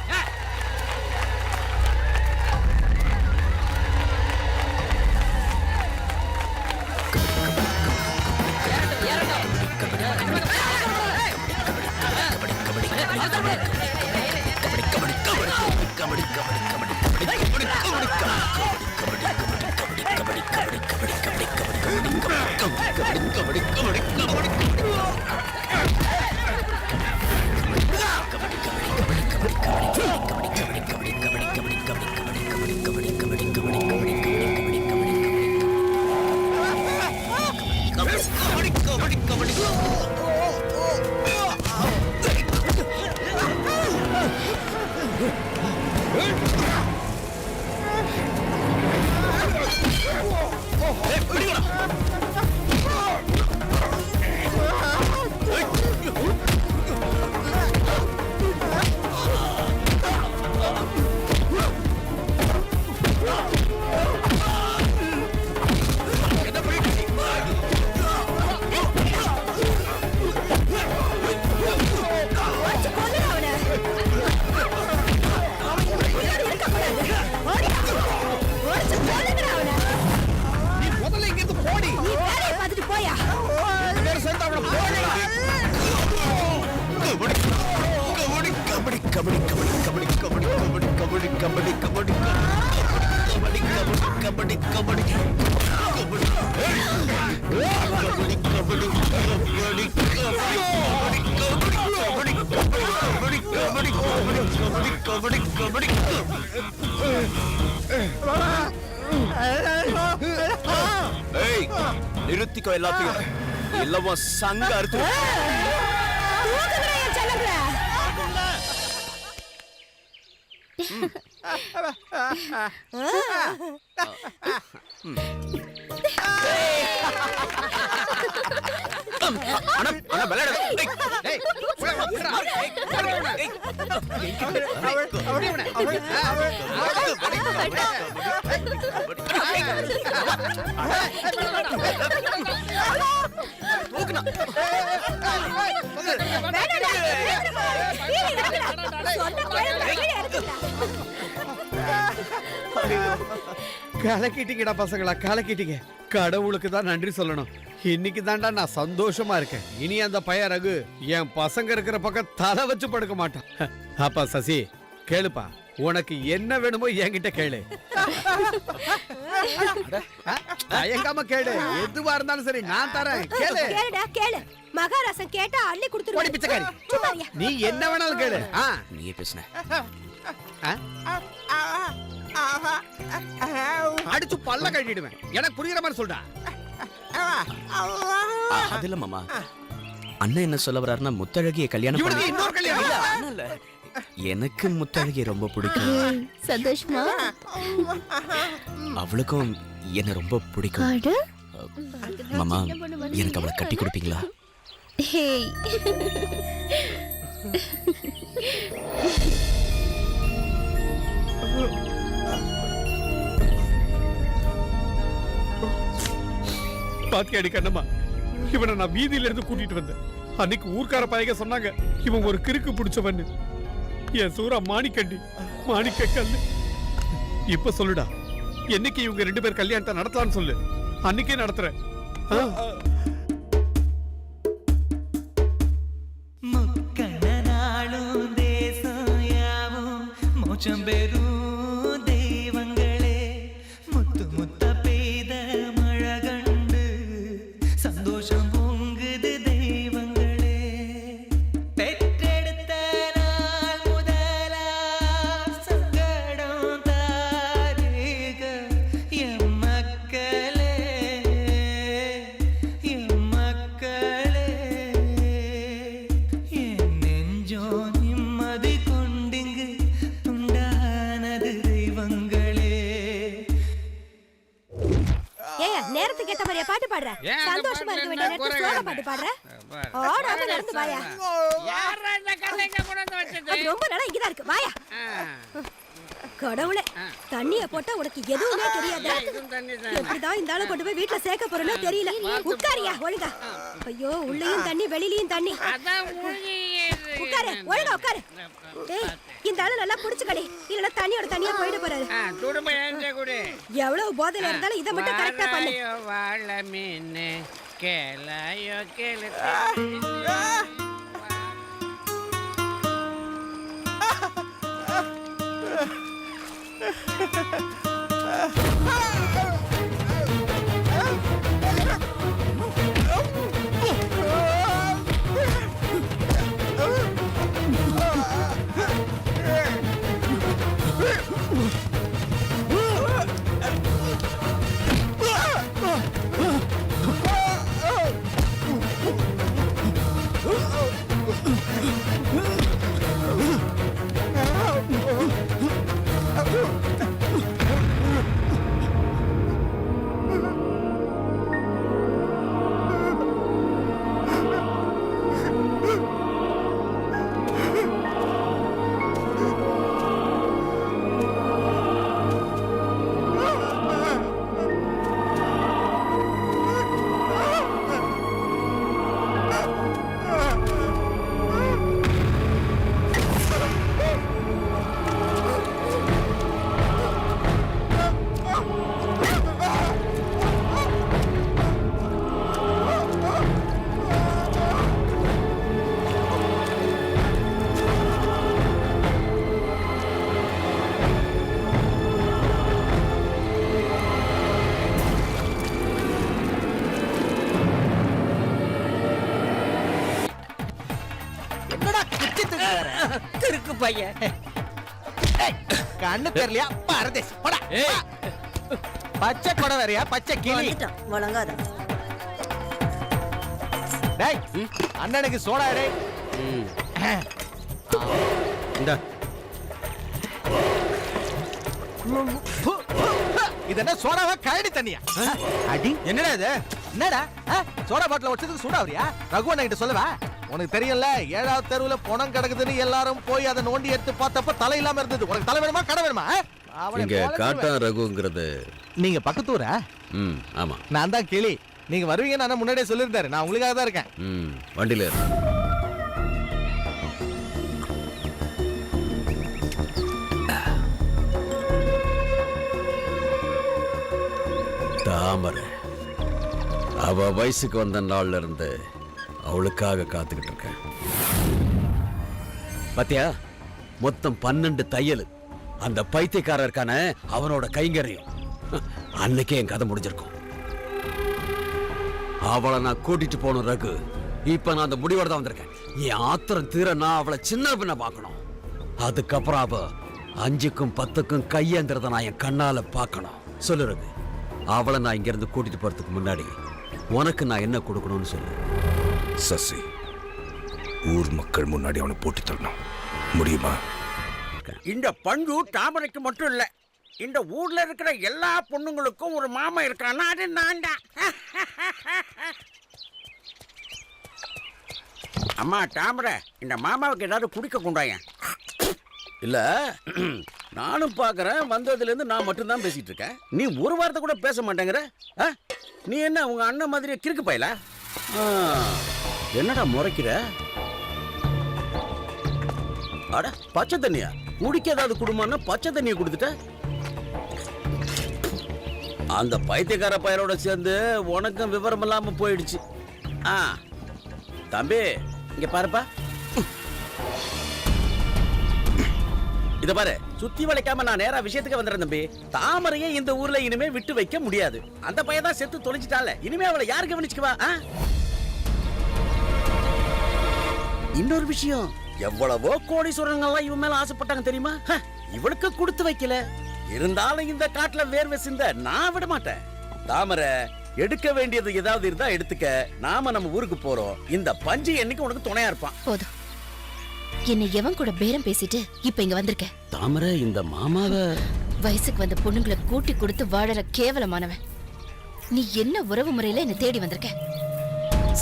ஏய், நிறுத்திக்கோ எல்லாத்தையும். எல்லாமே சங்க அறுத்து. கலக்கிட்டீங்கடா பசங்களா, கலக்கிட்டீங்க. கடவுளுக்கு தான் நன்றி சொல்லணும். இன்னைக்கு தான்டா நான் சந்தோஷமா இருக்கேன். இனி அந்த பைய ரகு என் பசங்க இருக்கிற பக்கம் தலை வச்சு படுக்க மாட்டான். அப்பா சசி கேளுப்பா, உனக்கு என்ன வேணுமோ என்கிட்ட கேளு. தயங்காம கேளு, எதுவா இருந்தாலும் சரி நான் தரேன். கேளு கேளு. மகாராசன் கேட்டா அள்ளி ஓடி பிச்சைக்காரி. கொடுத்துருவாங்க. நீ என்ன வேணாலும் கேளு. நீயே பேசுன. அடிச்சு பல்ல கட்டிடுவேன். எனக்கு புரியுற மாதிரி சொல்றா. அது இல்ல மாமா, அண்ணன் என்ன சொல்ல வர்றாருன்னா முத்தழகிய கல்யாணம் இவனுக்கு பண்ணி- இன்னொரு கல்யாணம் இல்ல. அண்ணன் இல்ல. எனக்கு முத்தழகிய ரொம்ப பிடிக்கும். சந்தோஷமா? அவளுக்கும் என்ன ரொம்ப பிடிக்கும். மாமா, எனக்கு அவளை கட்டி கொடுப்பீங்களா? ஹேய், பாத்தியாடி கண்ணம்மா, இவனை நான் வீதியில இருந்து கூட்டிட்டு வந்தேன். அன்னைக்கு ஊர்க்கார பையங்க சொன்னாங்க இவன் ஒரு கிறுக்கு பிடிச்சவன்னு. என் சூரா மாணிக்கண்டி, மாணிக்க கல்லு. இப்ப சொல்லுடா, என்னைக்கு இவங்க 2 பேர் கல்யாணத்தை நடத்தலாம்னு சொல்லு, அன்னைக்கே நடத்துறேன். முக்கணனாலும் தேசம் யாவும் மோட்சம் பெறும் தெய்வங்களே. முத்து முத்த பெய்த மழை கண்டு சந்தோஷம் பொங்குது தெய்வங்களே. பெற்றெடுத்த நாள் முதலா சங்கடம் தாரீக எம் மக்களே, எம் மக்களே. என் நெஞ்சோ நிம்மதி கொண்டிங்கு துண்டானது தெய்வங்களே. ஏய், நேரத்துக்கு ஏத்த மாதிரியா பாட்டு பாடுற? ஏன் அந்த சந்தோஷமா இருக்க பாட்டுல வேண்டிய என்ன நேரத்துல சோக குறை பாட்டு பாடுற? பாரு. ஓடாம நடந்து வாயா. யாரா இந்த கல்லை இங்க கொண்டு வந்து வச்சது? அது ரொம்ப நேரம் இங்கதான் இருக்கு, வாயா. கடவுளே, தண்ணிய போட்டா உனக்கு எதுவுமே தெரியாதா? எப்படிதான் இந்த ஆளை கொண்டு போய் வீட்டுல சேர்க்க போறேனோ தெரியல. உட்காரியா ஒழுங்கா. ஐயோ, உள்ளேயும் தண்ணி வெளியிலயும் தண்ணி. உட்காரு, ஒழுங்கா உட்காரு. ஏய், இந்த ஆளு நல்லா புடிச்சுக்கடி, இல்லன்னா தண்ணியோட தண்ணியா போயிட போறாரு. எவ்வளவு போதையில இருந்தாலும் இதை மட்டும் கரெக்டா பண்ணு. திருக்கு பையன் கண்ணு தெரியலையா? பரதேசி போடா. பச்சை கொடை வேறையா? பச்சை கிளி வழங்காத. டேய், அண்ணனுக்கு சோடா டேய். இந்த இது என்ன சோடாவா கரடி தண்ணியா? அடி என்னடா இது? என்னடா சோடா பாட்டில வச்சதுக்கு சூடாவறியா? ரகு அண்ணன் கிட்ட சொல்லவா? உனக்கு தெரியல, 7வது தெருவுல பணம் கிடக்குதுன்னு எல்லாரும் போய் அதை நோண்டி எடுத்து பார்த்தப்ப தலை இல்லாம இருந்தது. உனக்கு தலை வேணுமா கடை வேணுமா? இங்க காட்டா ரகுங்கிறது நீங்க பக்கத்தூரா? ஆமா. நான் தான் கிளி. நீங்க வருவீங்கன்னு நான் முன்னாடியே சொல்லியிருந்தாரு. நான் உங்களுக்காக தான் இருக்கேன். வண்டியில தாமரை அவ வயசுக்கு வந்த நாள்ல இருந்து அவளுக்காக காத்துக்கிட்டு இருக்கேன். பாத்தியா, மொத்தம் 12 தையல். அந்த பைத்தியக்காரர் இருக்கான, அவனோட கைங்கரியம். அன்னைக்கே என் கதை முடிஞ்சிருக்கும். அவளை நான் கூட்டிட்டு போன ரகு. இப்ப நான் அந்த முடிவோட தான் வந்திருக்கேன். என் ஆத்திரம் தீர நான் அவளை சின்ன பின்ன பார்க்கணும். அதுக்கப்புறம் அவ 5க்கும் 10க்கும் கையேந்திரத நான் என் கண்ணால பார்க்கணும். சொல்லு ரகு, அவளை நான் இங்க இருந்து கூட்டிட்டு போறதுக்கு முன்னாடி உனக்கு நான் என்ன கொடுக்கணும்னு சொல்லு. சசி, ஊர் மக்கள் முன்னாடி அவனை போட்டு தரணும். முடியுமா? இந்த பண்பு தாமரைக்கு மட்டும் இல்ல, இந்த ஊர்ல இருக்கிற எல்லா பொண்ணுங்களுக்கும் ஒரு மாமா இருக்கானா, அது நான் தான். அம்மா தாமரை, இந்த மாமாவுக்கு ஏதாவது குடிக்க கொண்டாயன். இல்ல, நானும் பாக்குறேன். வந்ததுல இருந்து நான் மட்டும் தான் பேசிட்டு இருக்கேன். நீ ஒரு வார்த்தை கூட பேச மாட்டேங்கிற. நீ என்ன உங்க அண்ணன் மாதிரியே கிறுக்கு பையல? என்னடா முறைக்கிற? அட, பச்சை தண்ணியா? குடிக்க ஏதாவது குடும்பம்னா பச்சை தண்ணியை கொடுத்துட்ட. அந்த பைத்தியக்கார பையனோட சேர்ந்து உனக்கும் விவரம் இல்லாம போயிடுச்சு. தம்பி, இங்க பாருப்பா. இத பாரு, சுத்தி வளைக்காம நான் நேரா விஷயத்துக்கு வந்துறேன் தம்பி. தாமரையை இந்த ஊர்ல இனிமே விட்டு வைக்க முடியாது. அந்த பையன் தான் செத்து தொலைச்சிட்டால, இனிமே அவளை யாரு கவனிச்சுக்குவா? இன்னொரு விஷயம், எவ்வளவோ கோடீஸ்வரங்கள்லாம் இவன் மேல ஆசைப்பட்டாங்க தெரியுமா? இவளுக்கு கொடுத்து வைக்கல. இருந்தாலும் இந்த காட்டுல வேர்வை சிந்த நான் விட மாட்டேன். தாமரை, எடுக்க வேண்டியது ஏதாவது இருந்தா எடுத்துக்க. நாம நம்ம ஊருக்கு போறோம். இந்த பஞ்சு என்னைக்கு உனக்கு துணையா இருப்பான். போதும், என்னை எவன் கூட பேரம் பேசிட்டு இப்ப இங்க வந்திருக்க? தாமரை, இந்த மாமாவ வயசுக்கு வந்த பொண்ணுங்களை கூட்டி கொடுத்து வாழற கேவலமானவன் நீ. என்ன உறவு முறையில என்ன தேடி வந்திருக்க?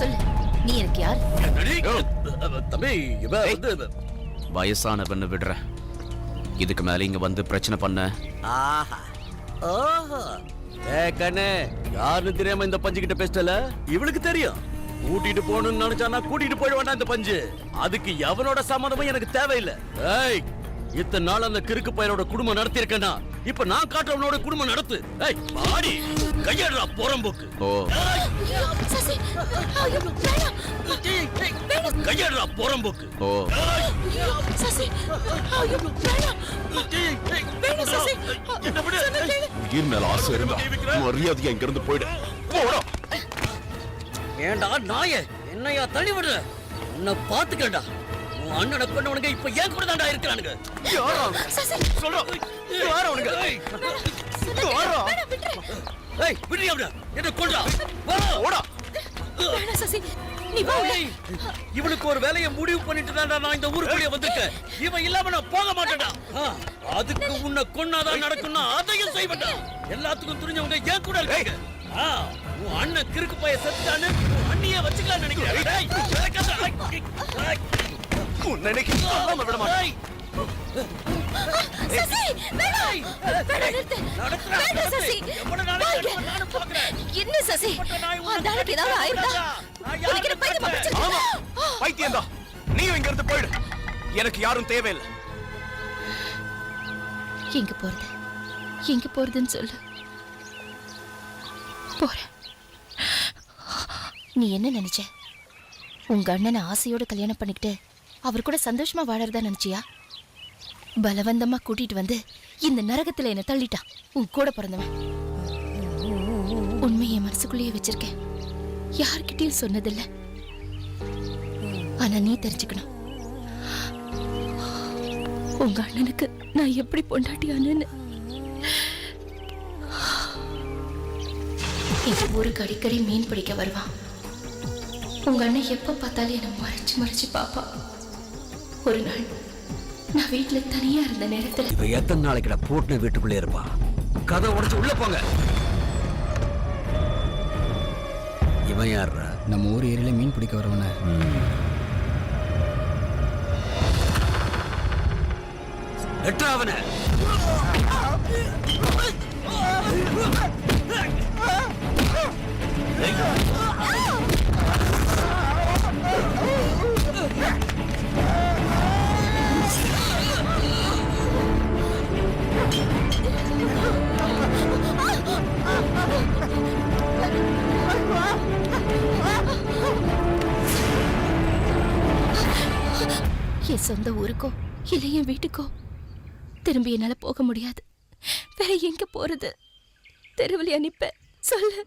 சொல்லு, நீ எனக்கு யார்? தம்பி, வயசான பெண்ணு விடுற. இதுக்கு மேல இங்க வந்து பிரச்சனை பண்ண ஆஹா ஓஹோ கண்ணே யாருன்னு தெரியாம இந்த பஞ்சு கிட்ட பேசல இவளுக்கு தெரியும் கூட்டிட்டு போகணும்னு நினைச்சானா கூட்டிட்டு போயிட வேண்டாம் இந்த பஞ்சு அதுக்கு எவனோட சம்மதமும் எனக்கு தேவையில்லை ஏய் இத்தனை நாள் அந்த கிறுக்கு பையனோட குடும்பம் நடத்தி இருக்கேன்னா இப்ப நான் காட்டுறவனோட குடும்பம் நடத்து ஏய் பாடி கையடுறா போறம்போக்கு ஓ கையடுறா போறம்போக்கு ஓ உயிர் மேல ஆசை இருந்தா மரியாதையா இங்க இருந்து போயிடு போடா ஏண்டா நாயே என்னையா தள்ளி விடுற உன்னை பாத்துக்கடா உன் அண்ணனை பண்ணவனுங்க இப்ப ஏன் கூட தான்டா இருக்கிறானுங்க ஏய் விடுறியா அவன என்ன கொல்றா ஓடா இவனுக்கு ஒரு வேலையை முடிவு பண்ணிட்டு தான்டா நான் இந்த ஊருக்குள்ளே வந்திருக்கேன் இவன் இல்லாம நான் போக மாட்டேன்டா அதுக்கு உன்னை கொன்னாதான் நடக்கும்னா அதையும் செய்வேன்டா எல்லாத்துக்கும் துணிஞ்சவங்க ஏன் கூட இருக்காங்க உன் அண்ணன் கிறுக்கு பைய செத்துட்டான்னு உன் அண்ணியே வச்சுக்கலாம் நினைக்கிறேன் விட மாட்டேன் என்ன சசி அந்த ஆளுக்கு ஏதாவது ஆயிருந்தா உனக்கு என்ன பைத்தியம் பிடிச்சிருக்கா? பைத்தியம் தான் நீயும் இங்க இருந்து போயிடு எனக்கு யாரும் தேவையில்லை எங்க போறதுன்னு சொல்லு போறேன் நீ என்ன நினைச்ச உங்க அண்ணனை ஆசையோட கல்யாணம் பண்ணிக்கிட்டு அவர் கூட சந்தோஷமா வாழறதா நினைச்சியா பலவந்தமா கூட்டிட்டு வந்து இந்த நரகத்துல என்ன தள்ளிட்டான் உன் கூட பிறந்தவன் உண்மையை மனசுக்குள்ளேயே வச்சிருக்கேன் யார்கிட்டயும் சொன்னதில்ல ஆனா நீ தெரிஞ்சுக்கணும் உங்க அண்ணனுக்கு நான் எப்படி பொண்டாட்டியானேன்னு இந்த ஊருக்கு அடிக்கடி மீன் பிடிக்க வருவான் உங்க அண்ணன் எப்ப பார்த்தாலும் என்ன மறைச்சு மறைச்சு பாப்பா ஒரு நாள் நான் வீட்டுல தனியா இருந்த நேரத்துல இப்ப எத்தனை நாளைக்கு பூட்டின வீட்டுக்குள்ளே இருப்பா கதை உடைச்சு உள்ள போங்க இவன் யாரா நம்ம ஊர் ஏரியில மீன் பிடிக்க வரவன எட்டாவன என் சொந்த ஊருக்கோ இல்லை என் வீட்டுக்கோ திரும்பி என்னால போக முடியாது வேற எங்க போறது தெருவில் அனுப்ப சொல்லு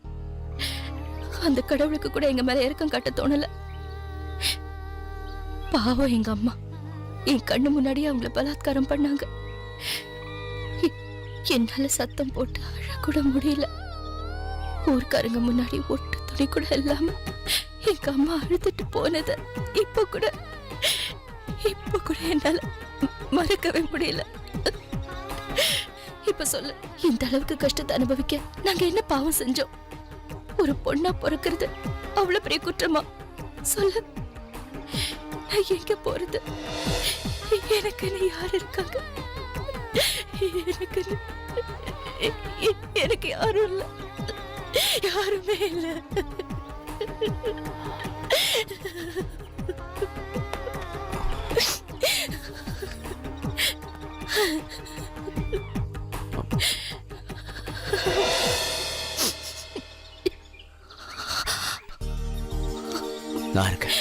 அந்த கடவுளுக்கு கூட எங்க மேல இறக்கம் காட்ட தோணல பாவம் எங்க அம்மா என் கண்ணு முன்னாடியே அவங்கள பலாத்காரம் பண்ணாங்க என்னால சத்தம் போட்டு அழக்கூட முடியல ஊர்க்காரங்க முன்னாடி ஒட்டு துணி கூட இல்லாம எங்க அம்மா அழுதுட்டு போனது இப்ப கூட என்னால மறக்கவே முடியல இப்ப சொல்லு இந்த அளவுக்கு கஷ்டத்தை அனுபவிக்க நாங்க என்ன பாவம் செஞ்சோம் ஒரு பொண்ணா பிறக்கிறது அவ்வளவு பெரிய குற்றமா சொல்லு நான் எங்க போறது எனக்கு யார் இருக்காங்க எனக்கு யாரும் இல்ல யாருமே இல்ல நான் இருக்கேன்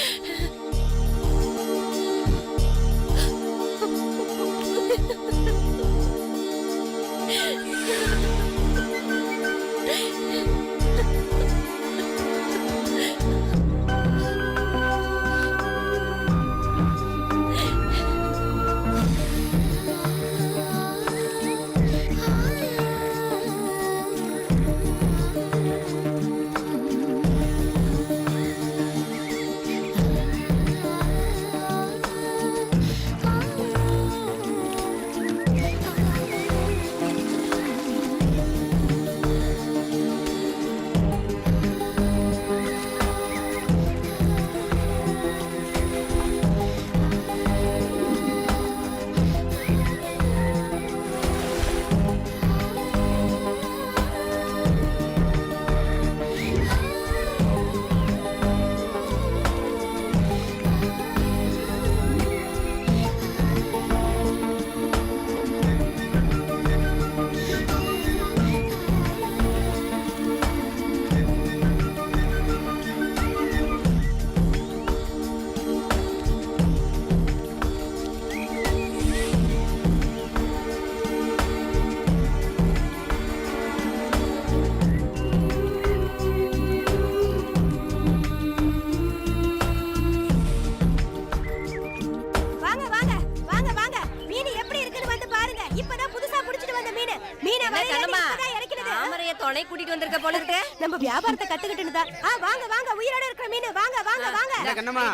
இருக்க போல இருக்கு. நம்ம வியாபாரத்தை கத்துக்கிட்டுன்னு தான். வாங்க வாங்க, உயிரோட இருக்கிற மீன் வாங்க வாங்க வாங்க. கண்ணம்மா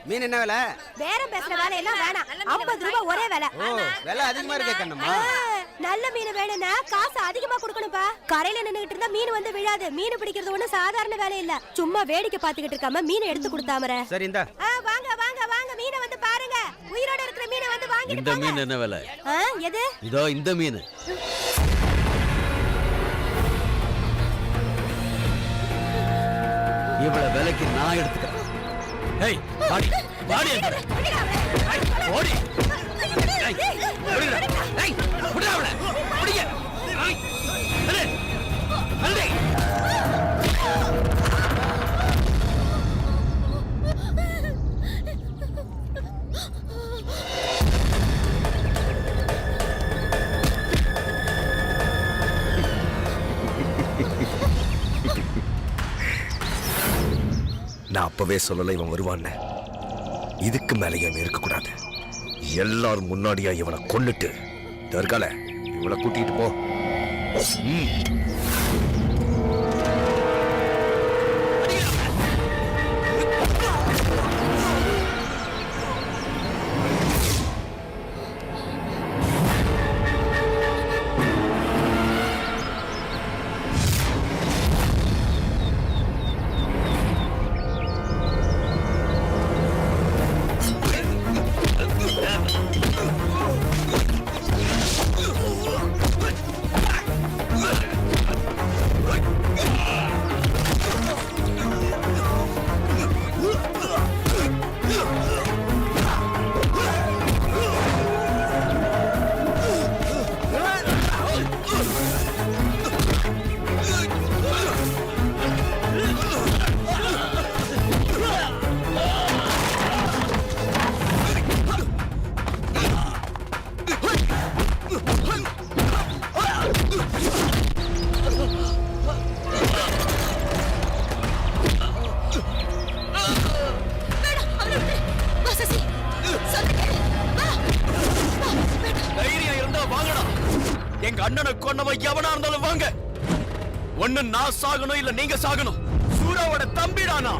மீன் என்ன விலை? பேரம் பேசுற வேலை எல்லாம் வேணாம். 50 ரூபாய் ஒரே விலை. விலை அதிகமா இருக்கே கண்ணம்மா. நல்ல மீன் வேணும்னா காசு அதிகமா கொடுக்கணும்பா. கரையில நின்னுகிட்டு இருந்தா மீன் வந்து விழாது. மீன் பிடிக்கிறது ஒண்ணு சாதாரண வேலை இல்ல. சும்மா வேடிக்கை பாத்துக்கிட்டு இருக்காம மீனை எடுத்து கொடுத்தாமற. சரி இந்தா. வாங்க வாங்க வாங்க, மீனை வந்து பாருங்க. உயிரோட இருக்கிற மீனை வந்து வாங்கிட்டு இந்த போங்க. மீன் என்ன விலை? எது? இதோ இந்த மீன். இவ்வளவு விலைக்கு நான் எடுத்துக்கிறேன். ஏய் வாடி வாடி அந்த ஓடி. ஏய் ஓடிடா. ஏய் ஓடிடா அவளை. ஓடிங்க. ஏய் அடே அடே. நான் அப்பவே சொல்லல இவன் வருவான்னு. இதுக்கு மேலே இவன் இருக்கக்கூடாது. எல்லாரும் முன்னாடியா இவனை கொன்னுட்டு தர்கால இவளை கூட்டிட்டு போ. எங்க அண்ணனை கொன்னவன் எவனா இருந்தாலும் வாங்க. ஒண்ணு நான் சாகணும் இல்ல நீங்க சாகணும். சூராவோட தம்பிடானா.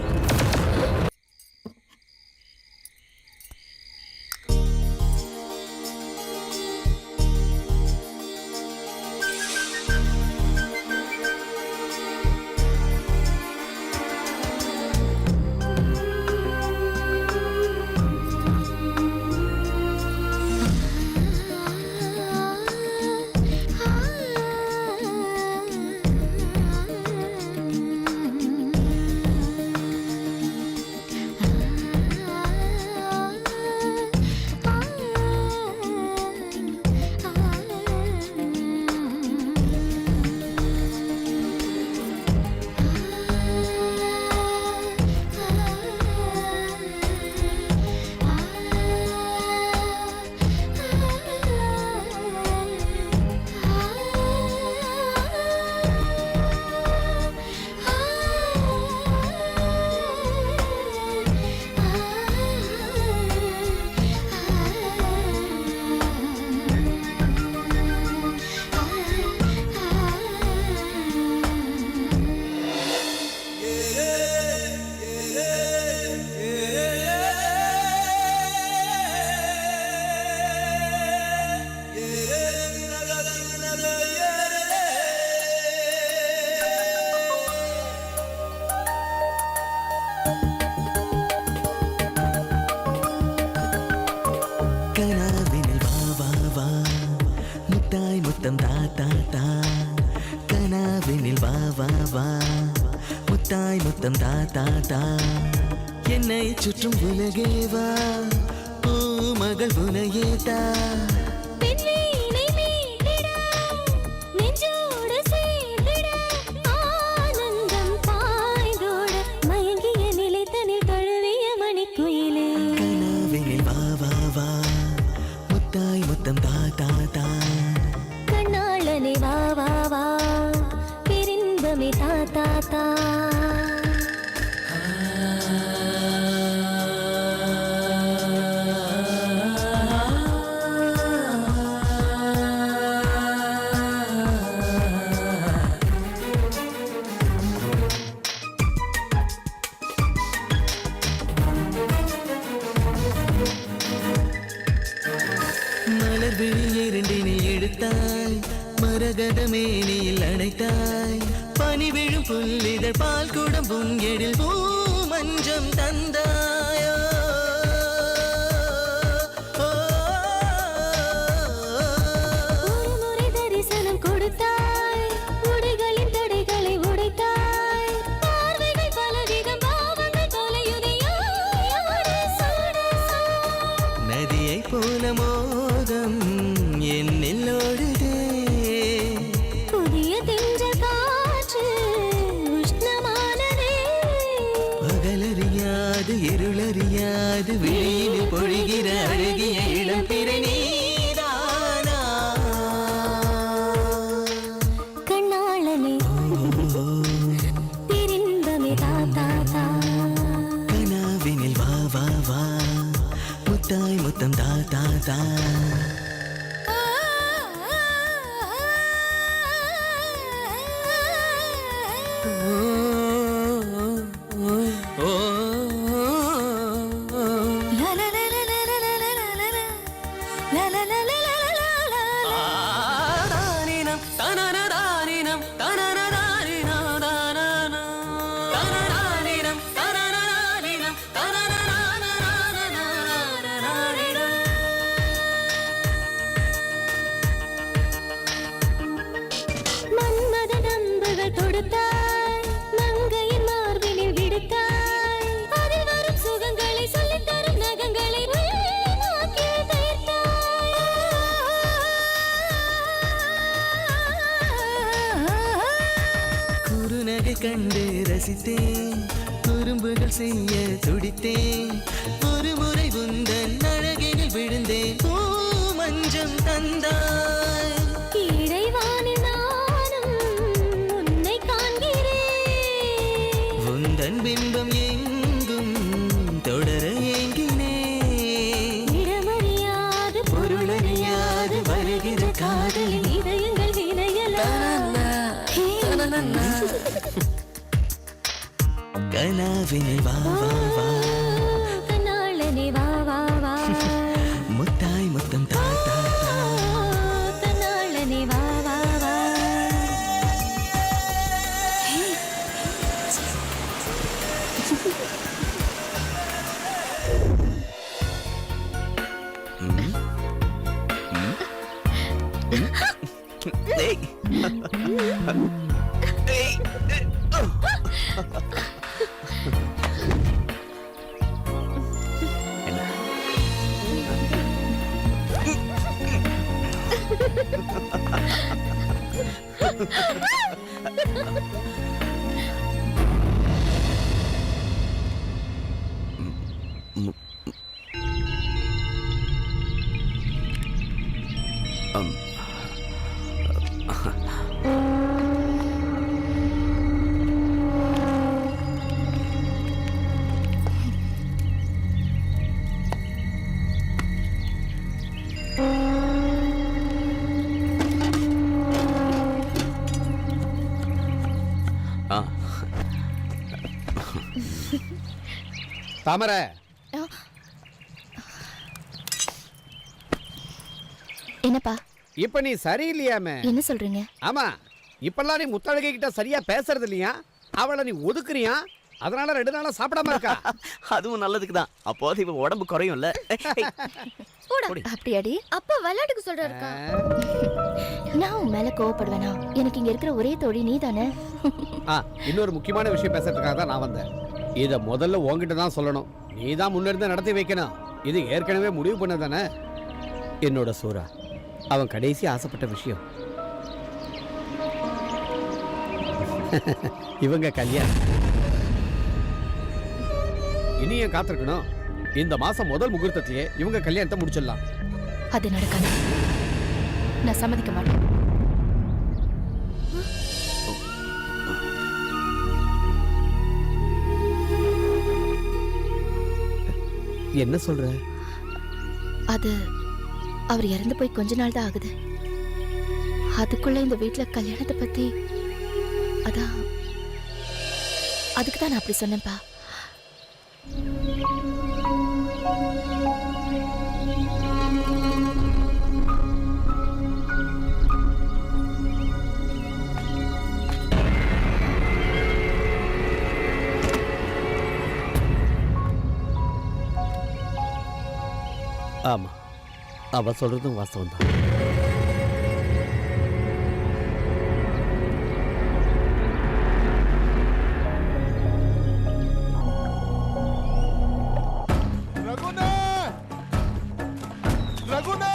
முத்தம் தா தா தா கனாவினில் வா வா வா முத்தாய் முத்தம் தா தா தா என்னை சுற்றும் உலகே வா பூ மகள் உனையே தா முத்தம் தா தா தா கண்ணாளனே வா வா வா பிரின்பமே தா தா தா மேனியில் அணைத்தாய் பனி விழும் புல்லிதழ் பால் குடம் பொங்கெழில் பூ மஞ்சம் தந்தாயோ ஒரு முறை தரிசனம் கொடுத்தாய் உடைகளின் தடைகளை உடைத்தாய் பார்வைகள் பலவிதம் பாவங்கள் தொலையுதையாய் நதியை போல மோகம் என்னில் ஓடுதே புதிய தென்றல் காற்று உஷ்ணமானதே பகலறியாது இருளறியாது வெளியில் பொழிகிற அழகிய இளம்பிறை நீதானா கண்ணாளனே பிரிந்தமே தா தா தா கனாவினில் வா வா வா முத்தாய் முத்தம் தா தா தா மன்மத நம்புகள் தொடுத்தாய் மங்கையின் மார்பினில் விடுத்தாய் அதில் வரும் சுகங்களை சொல்லித் தரும் நகங்களை நாக்கில் தைத்தாய் குறுநகை கண்டு ரசித்தேன் குறும்புகள் செய்ய துடித்தேன் ஒரு முறை உந்தன் அழகினில் விழுந்தேன் பூ மஞ்சம் தந்தாய் இறைவானில் நானும் உன்னை காண்கிறேன் உந்தன் பிம்பம் எங்கும் தொடர ஏங்கினேன் இடமறியாது பொருளறியாது வருகிற காதலின் இதயங்கள் வினையலாம் கனாவினில் வா வா வா கண்ணாளனே வா வா வா முத்தாய் முத்தம் தா தா தா கண்ணாளனே வா வா வா ஏய். ஏய். தாமரை என்னப்பா இப்ப நீ சரியில்லையாமே. என்ன சொல்றீங்க? ஆமா, இப்பெல்லாம் நீ முத்தழகை கிட்ட சரியா பேசுறது இல்லையா? அவளை நீ ஒதுக்குறியா? அதனால 2 நாளா சாப்பிடாம இருக்கா. அதுவும் நல்லதுக்கு தான். அப்போது இவ உடம்பு குறையும்ல. அப்படியாடி? அப்பா விளையாட்டுக்கு சொல்றாருக்கா. நான் உன் மேல கோவப்படுவேனா? எனக்கு இங்க இருக்கிற ஒரே தோழி நீ தானே. இன்னொரு முக்கியமான விஷயம் பேசுறதுக்காக தான் நான் வந்தேன். இத முதல்ல உன்கிட்ட தான் சொல்லணும். நீ தான் முன்னிருந்து நடத்தி வைக்கணும். இது ஏற்கனவே முடிவு பண்ணதானே. என்னோட சூரா அவன் கடைசி ஆசைப்பட்ட விஷயம் இவங்க கல்யாணம். இனி ஏன் காத்திருக்கணும்? இந்த மாசம் முதல் முகூர்த்தத்திலேயே இவங்க கல்யாணத்தை முடிச்சிடலாம். அது நடக்காது. நான் சம்மதிக்க மாட்டேன். என்ன சொல்ற? அது அவர் இறந்து போய் கொஞ்ச நாள் தான் ஆகுது. அதுக்குள்ள இந்த வீட்டுல கல்யாணத்தை பத்தி அதான் அதுக்கு தான் நான் அப்படி சொன்னேன்ப்பா. ஆமா, அவ சொல்றதும் வாஸ்தவம் தான். ரகுனே ரகுனே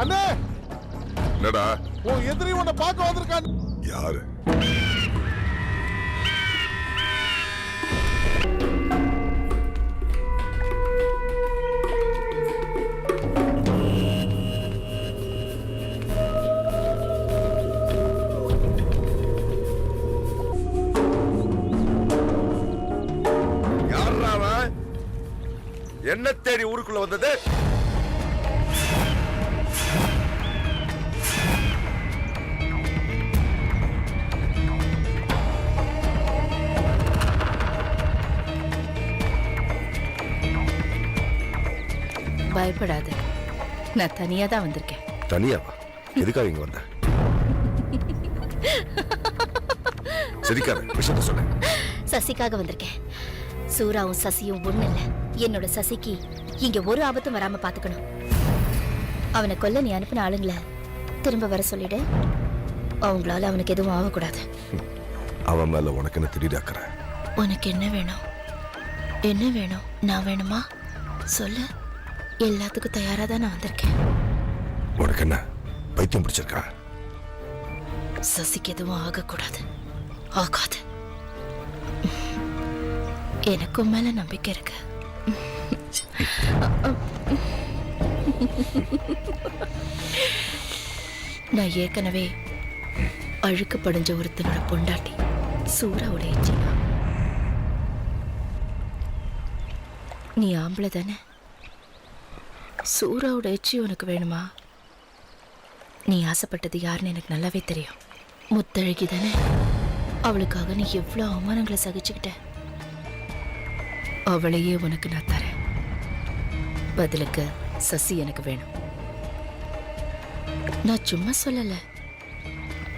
அண்ணே, என்னடா? உன் எதிரி உன்னை பார்க்க வந்திருக்கான். யாரு? யாரா அவன்? என்ன தேடி ஊருக்குள்ள வந்தது? பயப்படாத, நான் தனியா தான் வந்திருக்கேன். தனியாவா? எதுக்காக இங்க வந்த? சிரிக்காத, விஷயத்த சொல்ல. சசிக்காக வந்திருக்கேன். சூராவும் சசியும் ஒண்ணு இல்ல. என்னோட சசிக்கு இங்க ஒரு ஆபத்தும் வராம பாத்துக்கணும். அவனை கொல்ல நீ அனுப்பின ஆளுங்களை திரும்ப வர சொல்லிடு. அவங்களால அவனுக்கு எதுவும் ஆகக்கூடாது. அவன் மேல உனக்கு என்ன திடீராக்குற? உனக்கு என்ன வேணும்? என்ன வேணும்? நான் வேணுமா? சொல்லு. எல்லாத்துக்கும் தயாரா தான் நான் வந்திருக்கேன். உனக்கு என்ன பைத்தியம் பிடிச்சிருக்கா? சசிக்கு எதுவும் ஆகக்கூடாது. ஆகாது. எனக்கும் மேல நம்பிக்கை இருக்கு. நான் ஏற்கனவே அழுக்கு படிஞ்ச ஒருத்தனோட பொண்டாட்டி சூறாவோட எச்சினா. நீ ஆம்பளை தானே? சூறாவோட எச்சி உனக்கு வேணுமா? நீ ஆசைப்பட்டது யாருன்னு எனக்கு நல்லாவே தெரியும். முத்தழகி தானே? அவளுக்காக நீ எவ்வளவு அவமானங்களை சகிச்சுக்கிட்ட. அவளையே உனக்கு நான் தரேன். பதிலுக்கு சசி எனக்கு வேணும். நான் சும்மா சொல்லல,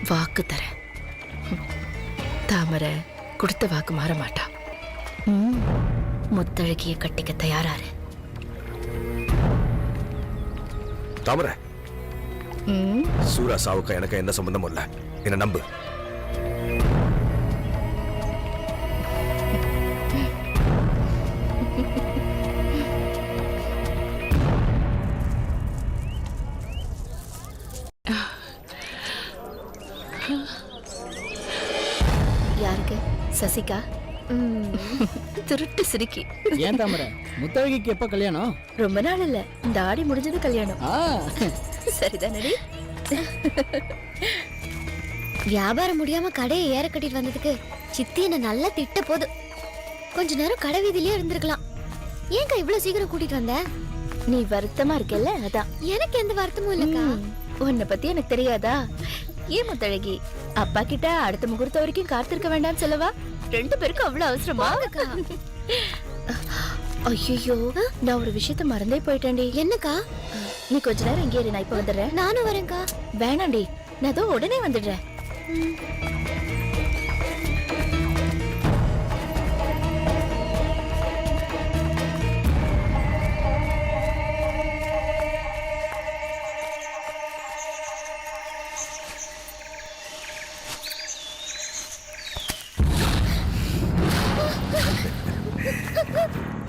வாக்கு தரேன். தாமரை கொடுத்த வாக்கு மாற மாட்டா. முத்தழகிய கட்டிக்க தயாராரு. தாமரை, சூரா சாவுக்கு எனக்கு என்ன சம்பந்தமும் இல்ல. என்ன நம்பு. யாருக்கு? சசிகா? திருட்டு சிரிக்கி. ஏன் தாமரை, முத்தழகிக்கு எப்ப கல்யாணம்? ரொம்ப நாள் இல்ல, இந்த ஆடி முடிஞ்சது கல்யாணம். சரிதானடி? வியாபாரம் முடியாம கடையை ஏற கட்டிட்டு வந்ததுக்கு சித்தி என்ன நல்லா திட்ட போது. கொஞ்ச நேரம் கடை வீதியிலே இருந்திருக்கலாம். ஏன்க்கா இவ்வளவு சீக்கிரம் கூட்டிட்டு வந்த? நீ வருத்தமா இருக்கல்ல, அதான். எனக்கு எந்த வருத்தமும் இல்லக்கா. உன்னை பத்தி எனக்கு தெரியாதா? ஏன் முத்தழகி, அப்பா கிட்ட அடுத்த முகூர்த்தம் வரைக்கும் காத்திருக்க வேண்டாம்னு சொல்லவா? 2 பேருக்கும் அவ்வளவு அவசரமா? ஐயோ, நான் ஒரு விஷயத்த மறந்தே போயிட்டேன்டி. என்னக்கா? நீ கொஞ்ச நேரம் இங்கே இரு, நான் இப்ப வந்துடுறேன். நானும் வரேன்க்கா. வேணாண்டி, நான் அதோ உடனே வந்துடுறேன்.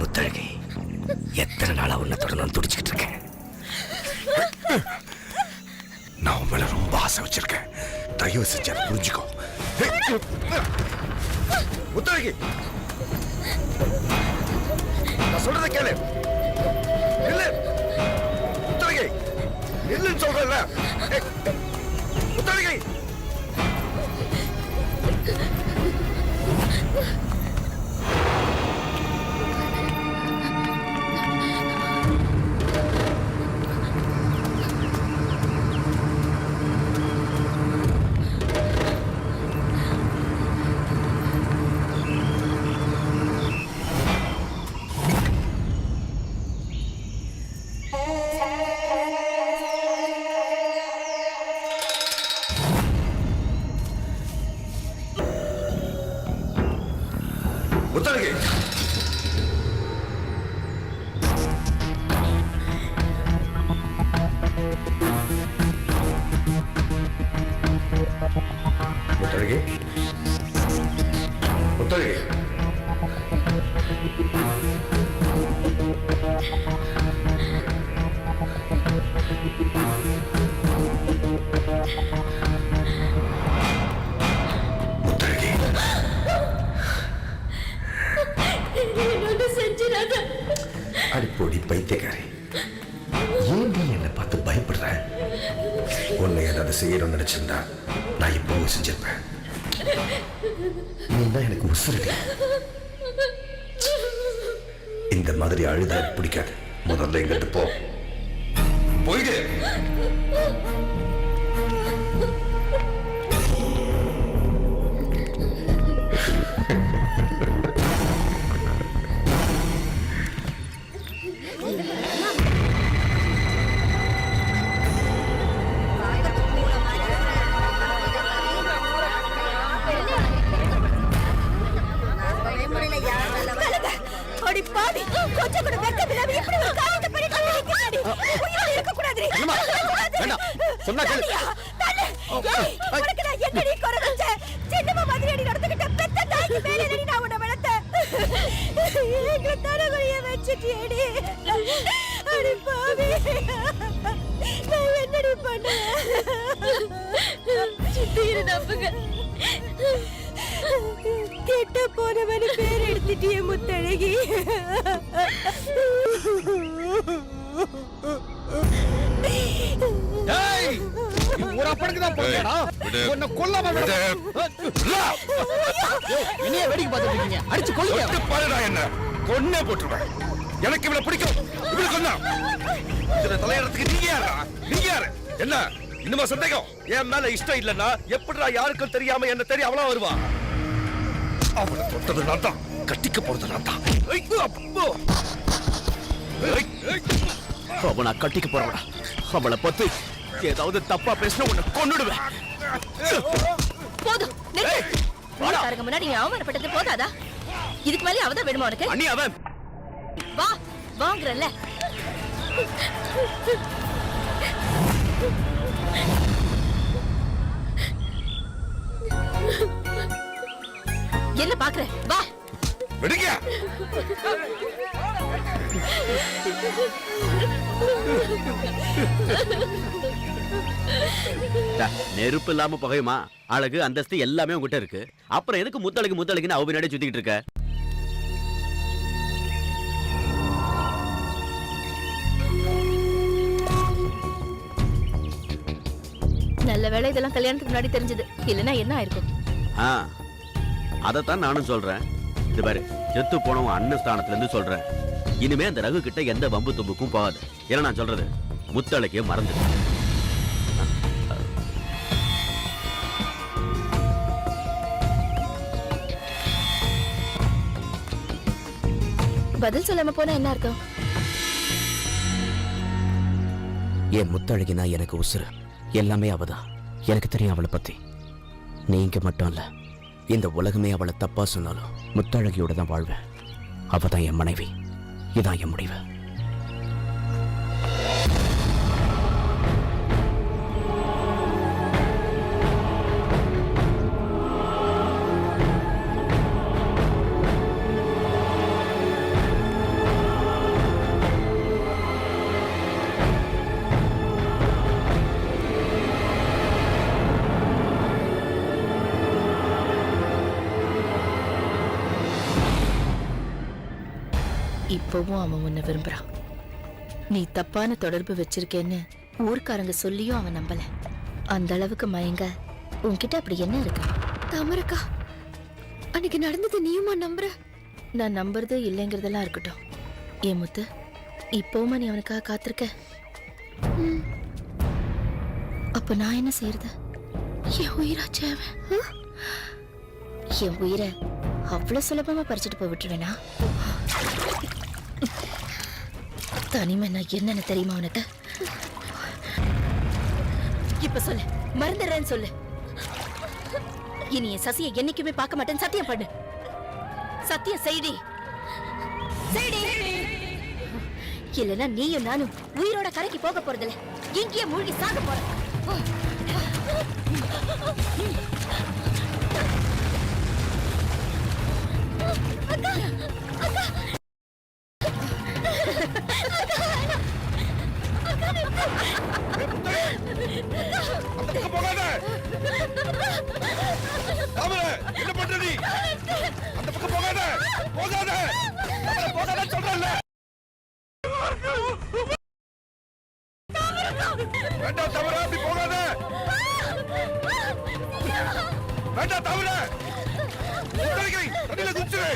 முத்தழகி, எத்தனை நாளா உன்னை தொடர்ந்து துடிச்சுக்கிட்டு இருக்கேன். நான் உன் மேல ரொம்ப ஆசை வச்சிருக்கேன். தயவு செஞ்சு அதை புரிஞ்சுக்கோ. முத்தழகி, நான் சொல்றதை கேளு. இல்ல முத்தழகி, இல்லன்னு சொல்றேன்ல. முத்தழகி, முத்தழகி முத்தழகி முத்தழகி அடிப்பொடி பைத்தியக்காரி, ஏன் நீ என்னை பார்த்து பயப்படுற? உன்னை ஏதாவது செய்யணும்னு நினைச்சிருந்தா நான் இப்போ செஞ்சிருப்பேன். நீ தான் எனக்கு உசுரடி. இந்த மாதிரி அழுதா எனக்கு பிடிக்காது. முதல்ல எங்கிட்டு போ, போயிடு. அடி பாவி, கொஞ்சம் கூட வெட்கமில்லாம இப்படி ஒரு காரியத்தை பண்ணிட்டு இருக்கீங்கடி. உயிரோட இருக்க கூடாதுடி. வேண்டாம், சொன்னா கேளு. உனக்கு நான் என்னடி குறை வச்சேன்? சின்னம்மா மாதிரி அடி நடந்துக்கிட்ட பெத்த தாய்க்கு மேலே அடி நான் உன்னை வளர்த்தேன். எங்க தலைவலிய வச்சுட்டியடி. அடி பாவி, நான் என்னடி பண்ணேன்? சித்தியை நம்புங்க. கெட்ட போனவனு பேர் எடுத்துட்டிய முத்தழகி. ஒரு அப்பனுக்கு தான் போறேடா. உன்னை கொல்லாம விட. என்னைய வேடிக்கை பார்த்துட்டு இருக்கீங்க? அடிச்சு கொல்லுங்க. பாருடா, என்ன கொன்னே போட்டுருவேன். எனக்கு இவளை பிடிக்கும். இவளை கொன்னா இதுல தலையிடறதுக்கு நீங்க யாரா? நீங்க யாரு? என்ன இன்னுமா சந்தேகம்? என் மேல இஷ்டம் இல்லன்னா எப்படிடா யாருக்கும் தெரியாம என்ன தெரிய அவளா வருவா? அவளை தொட்டது நான் தான், கட்டிக்க போறது நான் தான். அவனை கட்டிக்க போறவடா. அவளை பத்தி ஏதாவது தப்பா பேசினா உன்னை கொன்னுடுவேன். போதும், நிறுத்து. முன்னாடி நீ அவமானப்பட்டது போதாதா? இதுக்கு மேலே அவதான் வேணுமா உனக்கு? அண்ணி அவன் வா வாங்குறல்ல. என்ன பாக்குற? வா விடுங்க. நெருப்பு இல்லாம புகையுமா? அழகு அந்தஸ்து எல்லாமே உங்ககிட்ட இருக்கு. அப்புறம் எதுக்கு முத்தழகு முத்தழகுன்னு அவ பின்னாடி சுத்திக்கிட்டு இருக்க? நல்ல வேளை இதெல்லாம் கல்யாணத்துக்கு முன்னாடி தெரிஞ்சது. இல்லைன்னா என்ன ஆயிருக்கும்? அதத்தான் நானும் சொல்றேன். இது பாரு, செத்து போனவன் அண்ணன் ஸ்தானத்துல இருந்து சொல்றேன். இனிமே அந்த ரகு கிட்ட எந்த வம்பு தும்புக்கும் போகாது. ஏன்னா நான் சொல்றது முத்தழகிய மறந்து. பதில் சொல்லாம போனா என்ன அர்த்தம்? என் முத்தழகினா எனக்கு உசுறு. எல்லாமே அவதான். எனக்கு தெரியும் அவளை பத்தி. நீங்க மட்டும் இல்ல, இந்த உலகமே அவளை தப்பா சொன்னாலும் முத்தழகியோட தான் வாழ்வேன். அவதான் என் மனைவி. இதான் என் முடிவு. இப்பவும் அவன் உன்னை விரும்புறான். நீ தப்பான தொடர்பு வச்சிருக்கேன்னு ஊர்க்காரங்க சொல்லியும் அவன் நம்பல. அந்த அளவுக்கு மயங்க உன்கிட்ட அப்படி என்ன இருக்கு? தாமரக்கா, அன்னைக்கு நடந்தது நீயுமா நம்புற? நான் நம்புறது இல்லைங்கிறதெல்லாம் இருக்கட்டும். ஏன் முத்து, இப்பவுமா நீ அவனுக்காக காத்திருக்க? அப்ப நான் என்ன செய்யறது? என் உயிராச்சு அவன். என் உயிரை அவ்வளவு சுலபமா பறிச்சுட்டு போய் விட்டுருவேனா? தனிமை நான் என்னன்னு தெரியுமா உனக்கு? இப்ப சொல்லு, மறந்துடுறேன்னு சொல்லு. இனி என் சசியை என்னைக்குமே பார்க்க மாட்டேன்னு சத்தியம் பண்ணு. சத்தியம் செய்டி செய்டி. இல்லனா நீயும் நானும் உயிரோட கரைக்கு போக போறதில்ல, இங்கேயே மூழ்கி சாக போறோம். அக்கா அக்கா போகாத தாமரை, என்ன பண்ற நீ? அந்த பக்கம் போகாத போகாத போகாத சொல்றேன்ல. வேண்டாம் தாமரை, அப்படி போகாத. வேண்டாம் தாமரை, தண்ணியில குதிச்சிரு.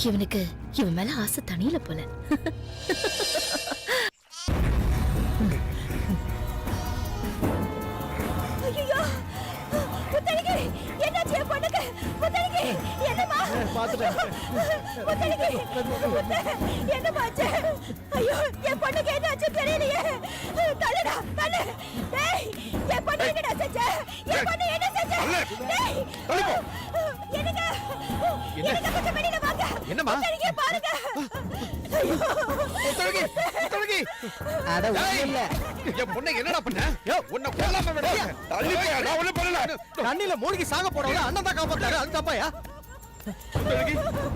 இவனுக்கு இவன் மேல ஆசை தனியில போல. ஐயோ முத்தழகி, என்னாச்சு என் பொண்ணுக்கு? முத்தழகி, என்னம்மா? முத்தழகி, என்னம்மா ஆச்சு? ஐயோ, என் பொண்ணுக்கு என்னாச்சு தெரியலையே. தள்ளுடா, தள்ளு. டேய், என் பொண்ணு என்னடா செஞ்ச? என் பொண்ணு என்ன செஞ்ச? டேய், என்னங்க? என்னங்க, கொஞ்சம் வெளியில வாங்க. என்னம்மா? முத்தழகியை பாருங்க. முத்தழகி, அட இல்ல என் பொண்ணை என்னடா பண்ண? உன்னை கொல்லாம விட தள்ளி போயா, நான் ஒண்ணும் பண்ணல. தண்ணியில மூழ்கி சாக போறவங்க அண்ணன் தான் காப்பாத்தாரு, அது தப்பாயா?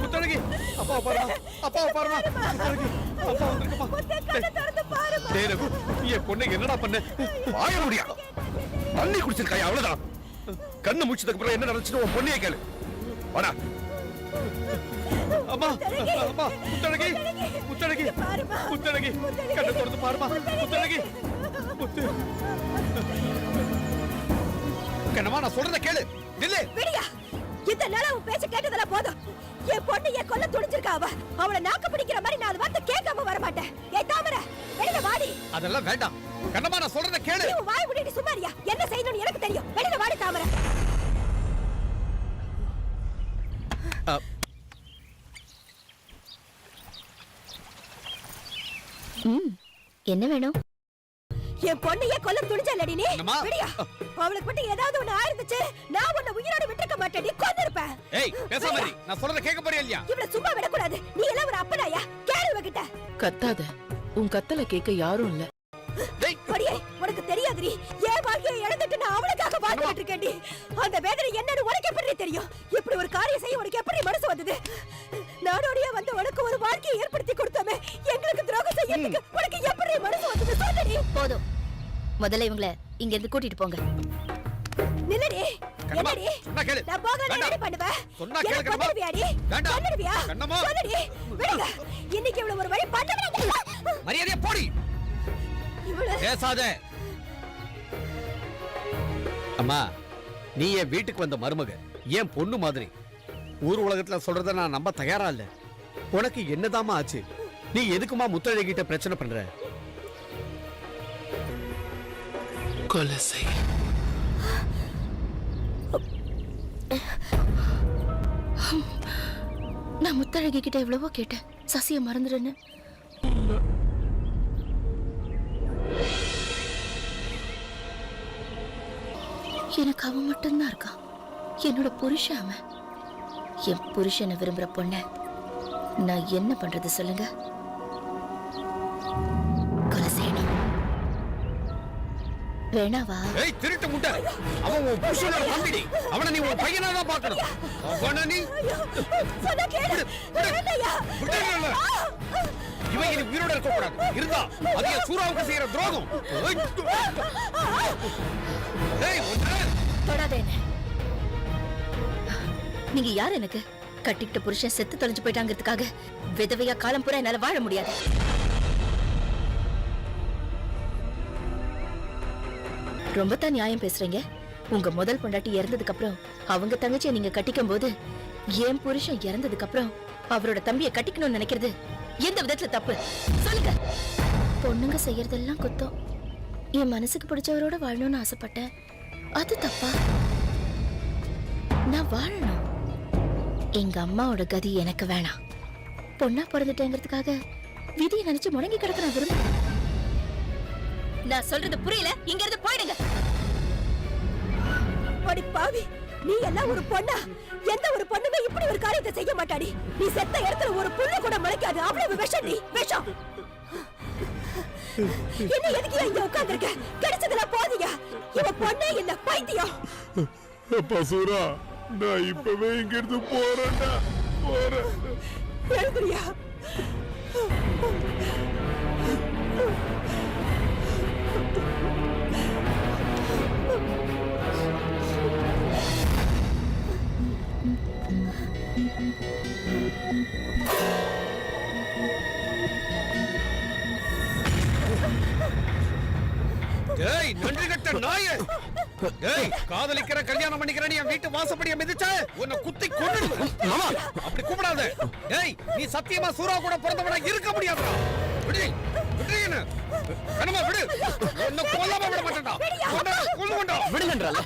முத்தழகி, அப்பா பாருமா, அப்பா பாருமா. முத்தழகி, அப்பா வந்திருக்குமா? முத்தை, கண்ணை திறந்து பாருமா. டேய் ரகு, என் பொண்ணை என்னடா பண்ண? வாய முடியா, தண்ணி குடிச்சிருக்காயா, அவ்வளவுதான். கண்ணு முடிச்சதுக்கு அப்புறம் என்ன நடந்துச்சுன்னு உன் பொண்ணையே கேளு. வாடா. அம்மா, அம்மா, முத்தழகி, முத்தழகி, முத்தழகி, கண்ணை திறந்து பாருமா. முத்தழகி, முத்து. கண்ணம்மா, நான் சொல்றத கேளு. நில்லு. விடியா, இந்த நாளா உன் பேச்ச கேட்டதெல்லாம் போதும். என் பொண்ணு என் கொல்ல துடிச்சிருக்கா. அவளை நாக்கு பிடிக்கிற மாதிரி நான் வார்த்தை கேட்காம வர மாட்டேன். ஏய் தாமரை, வெளியில வாடி. அதெல்லாம் வேண்டாம். கண்ணம்மா, நான் சொல்றத கேளு. நீ வாய் மூடிட்டு சும்மாரியா? என்ன செய்யணும்னு எனக்கு தெரியும். வெளியில வாடி தாமரை. என்ன வேணும்? என் பொண்ணையே கொல்ல துணிச்சல்லடி நீ. என்னம்மா? விடியா, அவளுக்கு மட்டும் ஏதாவது ஒண்ணு ஆயிருந்துச்சு, நான் உன்னை உயிரோட விட்டுருக்க மாட்டேன். நீ கொன்னிருப்ப. ஏய், பேசாம இரு. நான் சொல்றத கேட்க போறியா இல்லையா? இவளை சும்மா விடக்கூடாது. நீ எல்லாம் ஒரு அப்பனாயா? கேளு இவகிட்ட. கத்தாத, உன் கத்தல கேட்க யாரும் இல்ல. படியே, உனக்கு தெரியாதுடி. ஏன் வாழ்க்கையை இழந்துட்டு நான் அவளுக்காக வாழ்ந்துட்டு இருக்கேன்டி. அந்த வேதனை என்னன்னு உனக்கு எப்படி தெரியும்? இப்படி ஒரு காரியம் செய்ய உனக்கு எப்படி மனசு வந்தது? நாடோடியா வந்த உனக்கு ஒரு வாழ்க்கையை ஏற்படுத்தி கொடுத்தோமே, எங்களுக்கு துரோகம் செய்யறதுக்கு உனக்கு எப்படி மனசு வந்தது? சொல்லுடி. போதும், முதல்ல இவங்கள இங்க இருந்து கூட்டிட்டு போங்க. நில்லடி. கண்ணம்மா, என்னடி? சொன்னா கேளு. நான் போக வேண்டாம். என்ன பண்ணுவேன்? சொன்னா கேளு கண்ணம்மா. கொன்னுடுவியாடி? வேண்டாம். கொன்னுடுவியா? கண்ணம்மா. சொல்லுடி. விடுங்க. இன்னைக்கு இவ்வளவு ஒரு வழி பண்ணவே. மரியாதையா போடி. பேசாத. அம்மா, நீ என் வீட்டுக்கு வந்த மருமக, என் பொண்ணு மாதிரி. ஊர் உலகத்துல சொல்றத நான் நம்ப தயாரா இல்ல. உனக்கு என்னதாமா ஆச்சு? நீ எதுக்குமா முத்தழகிட்ட பிரச்சனை பண்ற? கொலை செய்ய நான் முத்தழகி கிட்ட எவ்வளவோ கேட்டேன், சசியை மறந்துடுன்னு. எனக்கு அவன் மட்டும்தான் இருக்கான், என்னோட புருஷன் அவன். என் புருஷனை விரும்புற பொண்ண நான் என்ன பண்றது சொல்லுங்க? கொலை செய்யணும். வேணாவா? ஏய், திருட்டு முட்டை. அவன் உன் புருஷனோட தம்பிடி. அவனை நீ உன் பையனா தான் பார்க்கணும். அவனை நீ சொன்னா கேளு. வேண்டாயா? விட்டுறல. இவன் இனி உயிரோட இருக்க கூடாது. இருந்தா அது என் சூராவுக்கு செய்யற துரோகம். ஏய், தொடாதே என்ன. நீங்க யார் எனக்கு? கட்டிக்கிட்ட புருஷன் செத்து தொலைஞ்சு போயிட்டாங்கிறதுக்காக விதவையா காலம் பூரா என்னால வாழ முடியாது. ரொம்ப தான் நியாயம் பேசுறீங்க. உங்க முதல் பொண்டாட்டி இறந்ததுக்கு அப்புறம் அவங்க தங்கச்சியை நீங்க கட்டிக்கும் போது, என் புருஷன் இறந்ததுக்கு அப்புறம் அவரோட தம்பியை கட்டிக்கணும்னு நினைக்கிறது எந்த விதத்துல தப்பு சொல்லுங்க? பொண்ணுங்க செய்யறதெல்லாம் குத்தம். என் மனசுக்கு பிடிச்சவரோட வாழணும்னு ஆசைப்பட்டேன், அது தப்பா? நான் வாழணும். எங்க அம்மாவோட கதி எனக்கு வேணாம். பொண்ணா பிறந்துட்டேங்கிறதுக்காக விதியை நினைச்சு முடங்கி கிடக்க நான் விரும்புறேன். நான் சொல்றது புரியல, இங்க இருந்து போயிடுங்க. அடி பாவி, நீ எல்லாம் ஒரு பொண்ணா? எந்த ஒரு பொண்ணுமே இப்படி ஒரு காரியத்தை செய்ய மாட்டாடி. நீ செத்த இடத்துல ஒரு புல்லு கூட முளைக்காது. அவ்வளவு விஷம். நீ விஷம். என்ன எதுக்கு இங்க உட்கார்ந்திருக்க? கிடைச்சதுல போதியா? இவ பொண்ணே இல்ல, பைத்தியம். அப்பா சூரா, நான் இப்பவே இங்க இருந்து போறேன்டா. போறேன். எழுதுறியா? டேய் நன்றி கட்ட நாயே! டேய் காதலிக்கிற கல்யாணம் பண்ணிக்கிற நீ என் வீட்டு வாசப்படிய மிதிச்ச உன்னை குத்தி கொன்னுடுவேன். மாமா அப்படி கூப்பிடாத. டேய் நீ சத்தியமா சூரா கூட பிறந்தவனா இருக்க முடியாதுடா. விடு விடுன்னு கண்ணமா விடு. உன்னை கொல்லாம விட மாட்டேன்டா. கொல்லுவேன்டா. விடுங்கன்றால.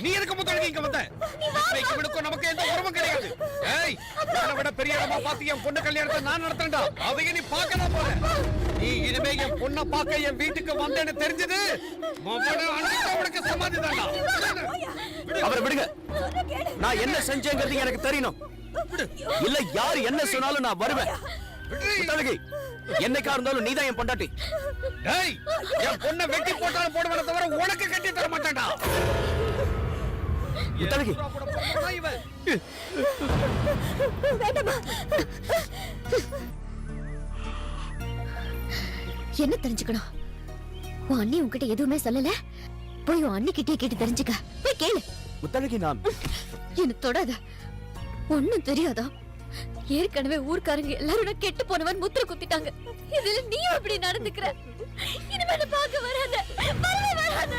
நீ எதுக்கு முதல்ல இங்க வந்த? இப்பைக்கு விடுக்கும் நமக்கு எந்த உறவும் கிடையாது. டேய் உன்னை விட பெரிய இடமா பார்த்து என் பொண்ணு கல்யாணத்தை நான் நடத்துறேன்டா. அதையே நீ பார்க்கலாம் போற. நீ இனிமே என் பொண்ணை பார்க்க என் வீட்டுக்கு வந்தேன்னு தெரிஞ்சது உனக்கு சமாதி தான்டா. அவரை விடுங்க. நான் என்ன செஞ்சேங்கிறது எனக்கு தெரியணும். இல்ல யார் என்ன சொன்னாலும் நான் வருவேன். முத்தழகி, என்னைக்கா இருந்தாலும் நீதான் என் பொண்டாட்டி. டேய் என் பொண்ணை வெட்டி போட்டாலும் போடுவன தவிர உனக்கு கட்டி தர மாட்டேன்டா. முத்தழகி, வேண்டாமா? என்ன தெரிஞ்சுக்கணும்? உன் அண்ணி உன்கிட்ட எதுவுமே சொல்லல. போய் உன் அண்ணி கிட்டே கேட்டு தெரிஞ்சுக்க. போய் கேளு. முத்தழகி, நான் என்ன தொடாத. ஒண்ணும் தெரியாதா? ஏற்கனவே ஊர்க்காரங்க எல்லாரும் கெட்டு போனவன் முத்திர குத்திட்டாங்க. இதுல நீயும் இப்படி நடந்துக்கிற. இனிமேல பார்க்க வராத. வராத.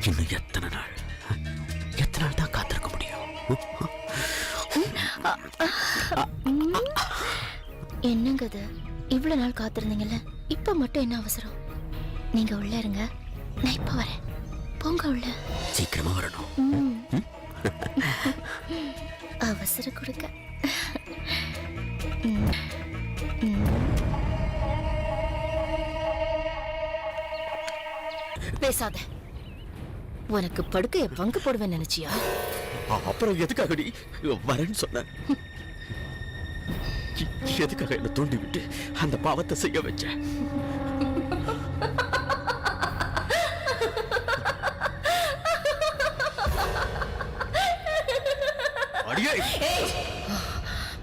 இன்னும் எத்தனை நாள் தான் காத்திருக்க முடியும்? என்னங்க அது? இவ்வளவு நாள் காத்திருந்தீங்கல்ல, இப்ப மட்டும் என்ன அவசரம்? நீங்க உள்ள இருங்க, நான் இப்ப வரேன். போங்க உள்ள. சீக்கிரமா வரணும். அவசரம் கொடுக்க. பேசாத. உனக்கு படுக்கைய பங்கு போடுவேன் நினைச்சியா? அப்புறம் எதுக்காக நீ வரேன்னு சொன்ன? எதுக்காக என்ன தூண்டி விட்டு அந்த பாவத்தை செய்ய வச்ச?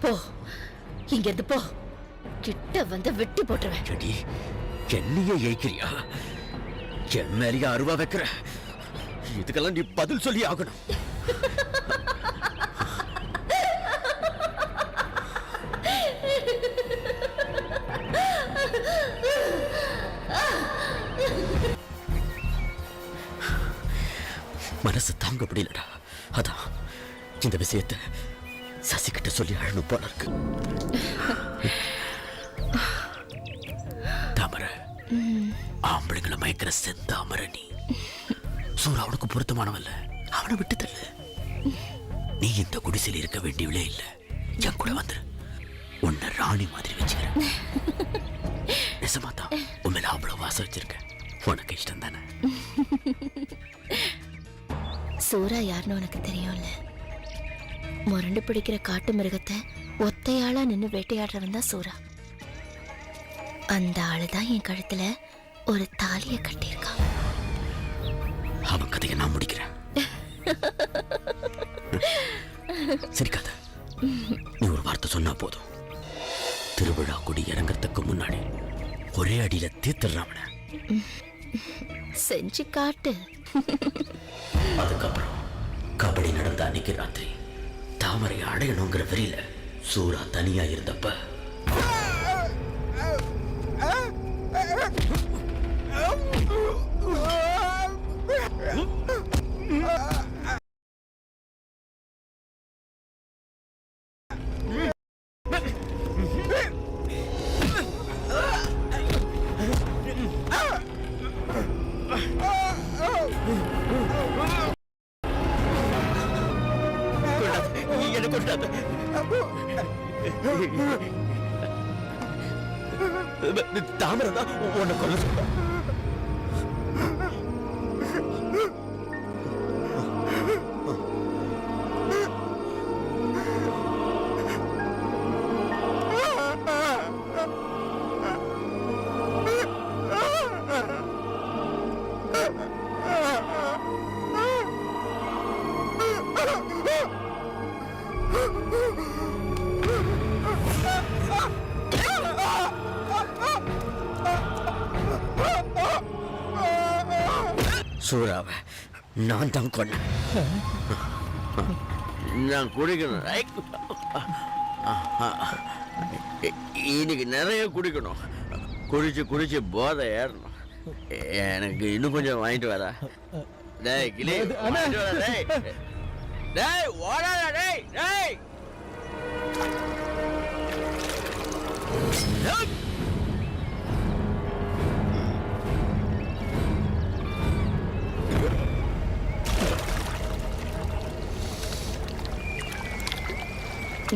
போ, இங்க இருந்து போ. கிட்ட வந்து வெட்டி போட்டுருவேன். என்னையே ஏய்க்கிறியா? என் மேலேயே அருவா வைக்கிற? இதுக்கெல்லாம் நீ பதில் சொல்லி ஆகணும். மனசு தாங்க முடியலடா. அதான் இந்த விஷயத்தை சசிகிட்ட சொல்லி அழணும் போல இருக்கு. தாமரை, ஆம்பளைங்களை மயக்கிற செந்தாமரை நீ. சூரா அவனுக்கு பொருத்தமானவல்ல, அவனை விட்டு தள்ளு. நீ இந்த குடிசையில் இருக்க வேண்டியவளே இல்ல. என் கூட வந்துரு, உன்னை ராணி மாதிரி வச்சுக்கிறேன். நிஜமாதான் உன் மேல அவ்வளவு வாசம் வச்சிருக்கேன். உனக்கு இஷ்டம் தானே? சூரா யாருன்னு உனக்கு தெரியும்ல. முரண்டு பிடிக்கிற காட்டு மிருகத்தை ஒத்தையாளா நின்னு வேட்டையாடுறவன் தான் சூரா. அந்த ஆளுதான் என் கழுத்துல ஒரு தாலிய கட்டியிருக்கான். அவன் கதையை நான் முடிக்கிறேன். சிரிக்காத. நீ ஒரு வார்த்தை சொன்னா போதும். திருவிழா கொடி இறங்கறதுக்கு முன்னாடி ஒரே அடியில தீர்த்துறாமன. செஞ்சு காட்டு. அதுக்கப்புறம் கபடி நடந்த அன்னைக்கு ராத்திரி தாமரை அடையணுங்கிற வெறியில சூரா தனியா இருந்தப்ப தாமரை தான் உன்னை கொல்ல சொல்ல. சூறாவை நான் தான் கொன்னேன். நான் குடிக்கணும். இன்னைக்கு நிறைய குடிக்கணும். குடிச்சு குடிச்சு போதை ஏறணும். எனக்கு இன்னும் கொஞ்சம் வாங்கிட்டு வரா. டேய் கிளி, வாங்கிட்டு வரா. டேய் டேய் ஓடாதா. டேய் டேய்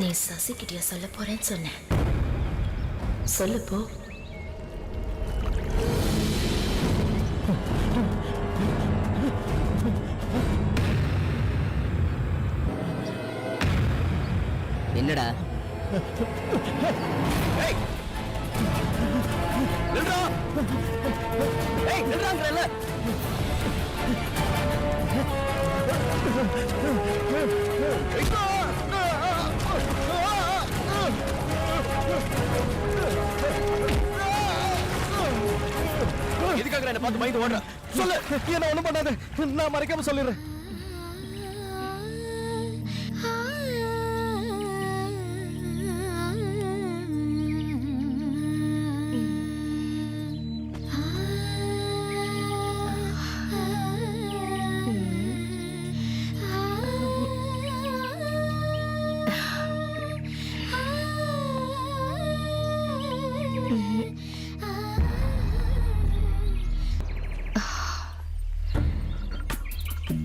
நீ சசி கிட்டிய சொல்ல போறேன்னு சொன்ன. சொல்லு போ. என்னடா எதுக்காக என்ன பார்த்து பயந்து ஓடுற? சொல்லு, என்ன ஒண்ணும் பண்ணாத. நான் மறைக்காம சொல்லிடுறேன்.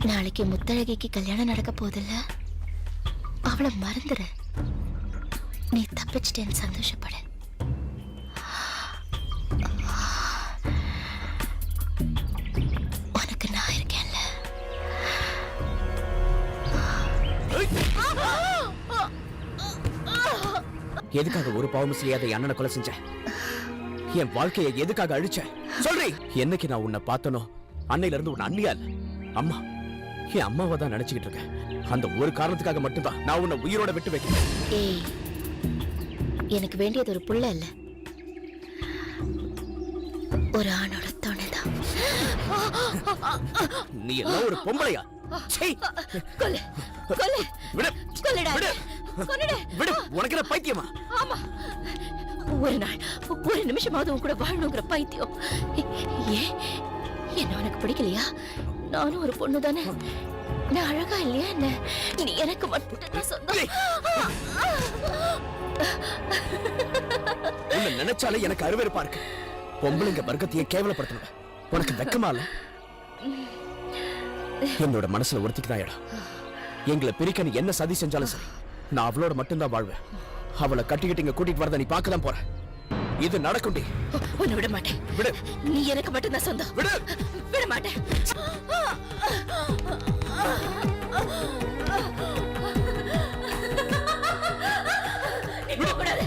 நாளைக்கு முத்தழகிக்கு கல்யாணம் நடக்க போதில்ல. அவளை மறந்துற. நீ தப்பிச்சிட்டேன்னு சந்தோஷப்பட. உனக்கு நான் இருக்கேன்ல. எதுக்காக ஒரு பாவமும் செய்யாத என் அண்ணனை கொலை செஞ்ச? என் வாழ்க்கையை எதுக்காக அழிச்ச? சொல்றி. என்னைக்கு நான் உன்னை பார்த்தனோ அன்னையில இருந்து உன்னை அண்ணியா இல்ல, அம்மா, என் அம்மாவை தான் நினைச்சுக்கிட்டு இருக்கேன். அந்த ஒரு காரணத்துக்காக மட்டும்தான் நான் உன்னை உயிரோட விட்டு வைக்கிறேன். ஏய், எனக்கு வேண்டியது ஒரு புள்ள இல்ல, ஒரு ஆணோட துணைதான். நீ எல்லாம் ஒரு பொம்பளையா? கொல்லு கொல்லு விடு கொல்லுடா. விடு கொன்னுடு. விடு. உனக்கு என்ன பைத்தியமா? ஆமா, ஒரு நாள் ஒரு நிமிஷமாவது உன் கூட வாழணுங்கிற பைத்தியம். ஏன் என்ன உனக்கு பிடிக்கலையா? நானும் ஒரு பொண்ணு தானே. நான் அழகா இல்லையா என்ன? நீ எனக்கு மட்டும்தான் சொந்தம். உன்னை நினைச்சாலே எனக்கு அருவருப்பா இருக்கு. பொம்பளைங்க வர்க்கத்தையே கேவலப்படுத்தணும். உனக்கு வெக்கமா இல்ல? என்னோட மனசுல ஒருத்திக்கு தான் இடம். எங்களை பிரிக்க நீ என்ன சதி செஞ்சாலும் சரி, நான் அவளோட மட்டும்தான் வாழ்வேன். அவளை கட்டிக்கிட்டு இங்க கூட்டிட்டு வரத நீ பார்க்க தான் போற. இது நடக்கும்டி. உன்னை விட மாட்டேன். விடு. நீ எனக்கு மட்டும்தான் சொந்தம். விடு. விட மாட்டேன். நீ விடக்கூடாது.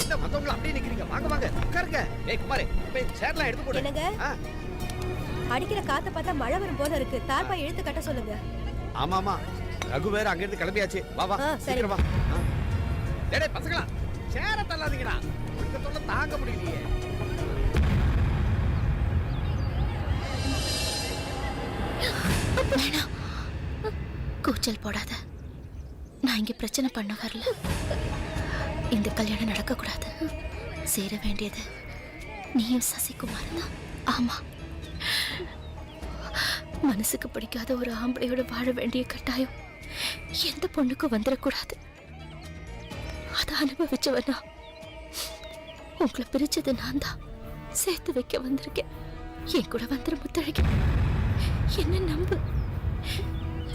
என்ன மத்தவங்க அப்படியே நிக்கிறீங்க? வாங்க வாங்க உட்காருங்க. ஏய் குமாரே, போய் சேர்லாம் எடுத்து போடு. என்னங்க? அடிக்கிற காத்த பார்த்தா மழை வரும் போல இருக்கு. தார்பாய் இழுத்து கட்ட சொல்லுங்க. ஆமா ஆமா, ரகு வேற அங்க இருந்து கிளம்பியாச்சு. வா வா, சரி. சீக்கிரம் வா. டேய் பசங்களா, சேர தள்ளாதீங்கடா. உங்க தொல்லை தாங்க முடியலையே. கூச்சல் போடாத. நான் இங்க பிரச்சனை பண்ண வரல. இந்த கல்யாணம் நடக்க கூடாது. சேர வேண்டியது நீயும் சசிகுமார் தான். ஆமா, மனசுக்கு பிடிக்காத ஒரு ஆம்பளையோட வாழ வேண்டிய கட்டாயம் எந்த பொண்ணுக்கும் வந்துடக்கூடாது. அதை அனுபவிச்சவனா உங்களை பிரிச்சது நான் தான். சேர்த்து வைக்க வந்திருக்கேன். என் கூட வந்துரு முத்தழகி. என்ன நம்பு.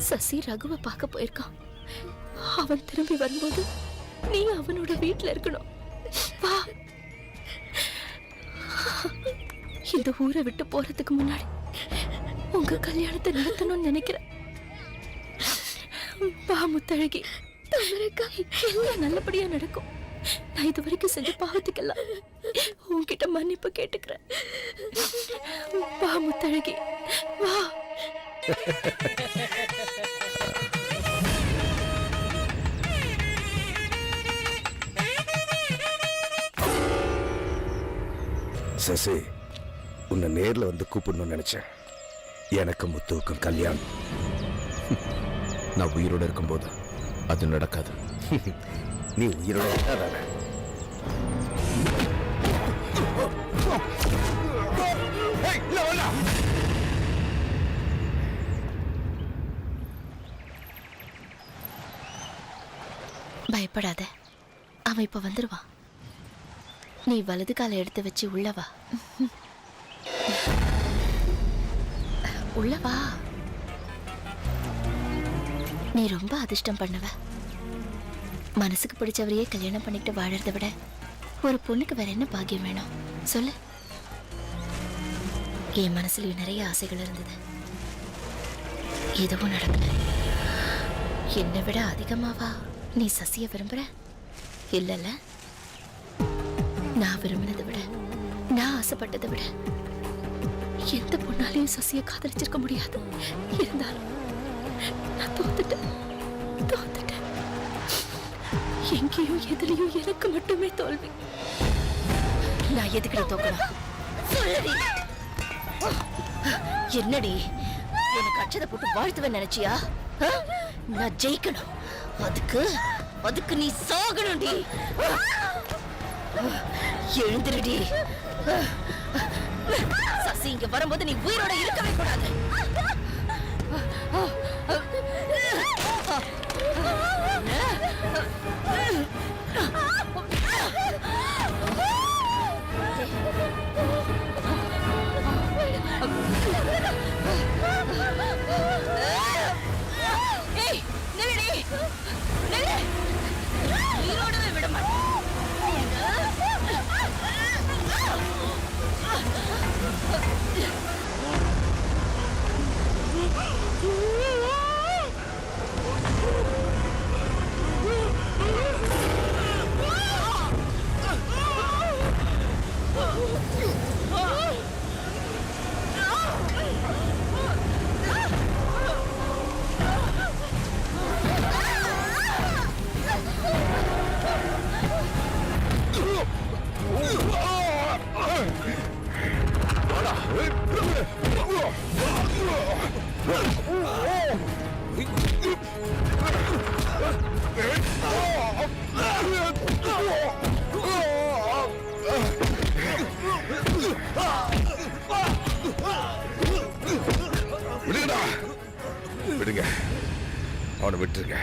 சசி ரகுவை பார்க்க போயிருக்கான். அவன் திரும்பி வரும்போது நீ அவனோட வீட்டுல இருக்கணும். வா. இந்த ஊரை விட்டு போறதுக்கு முன்னாடி உங்க கல்யாணத்தை நடத்தணும்னு நினைக்கிறேன். வா முத்தழகி. எல்லாம் நல்லபடியா நடக்கும். நான் இது வரைக்கும் செஞ்ச பாவத்துக்கெல்லாம் உன்கிட்ட மன்னிப்பு கேட்டுக்கிறேன். வா முத்தழகி, வா. சசி, உன்னை நேர்ல வந்து கூப்பிடணும்னு நினைச்சேன். எனக்கு முத்துவுக்கும் கல்யாணம். நான் உயிரோட இருக்கும்போது அது நடக்காது. நீ உயிரோட இருக்காதானே? பயப்படாத, அவன் இப்ப வந்துருவான். நீ வலது காலை எடுத்து வச்சு உள்ளவா. உள்ளவா. நீ ரொம்ப அதிர்ஷ்டம் பண்ணுவ. மனசுக்கு பிடிச்சவரையே கல்யாணம் பண்ணிட்டு வாழறத விட ஒரு பொண்ணுக்கு வேற என்ன பாக்கியம் வேணும் சொல்லு. என் மனசுலயும் நிறைய ஆசைகள் இருந்தது. எதுவும் நடக்கல. என்னை விட அதிகமாவா நீ சசிய விரும்புற? இல்லல்ல, நான் விரும்பினதை விட, நான் ஆசைப்பட்டதை விட எந்த பொண்ணாலையும் சசிய காதலிச்சிருக்க முடியாது. இருந்தாலும் நான் தோத்துட்டேன். எங்கேயும் எதுலயும் எனக்கு மட்டுமே தோல்வி. நான் எதுக்கு தோக்கணும்? என்னடி எனக்கு அச்சதை போட்டு வாழ்த்துவேன் நினைச்சியா? நான் ஜெயிக்கணும். அதுக்கு நீ சாகணும்டி. எழுந்திருடி. சசி இங்க வரும்போது நீ உயிரோட இருக்கவே கூடாது. ஏய், நில்லுடி. நில்லு. உயிரோடவே விட மாட்டேன். விடுங்க, அவனை விட்டுருங்க.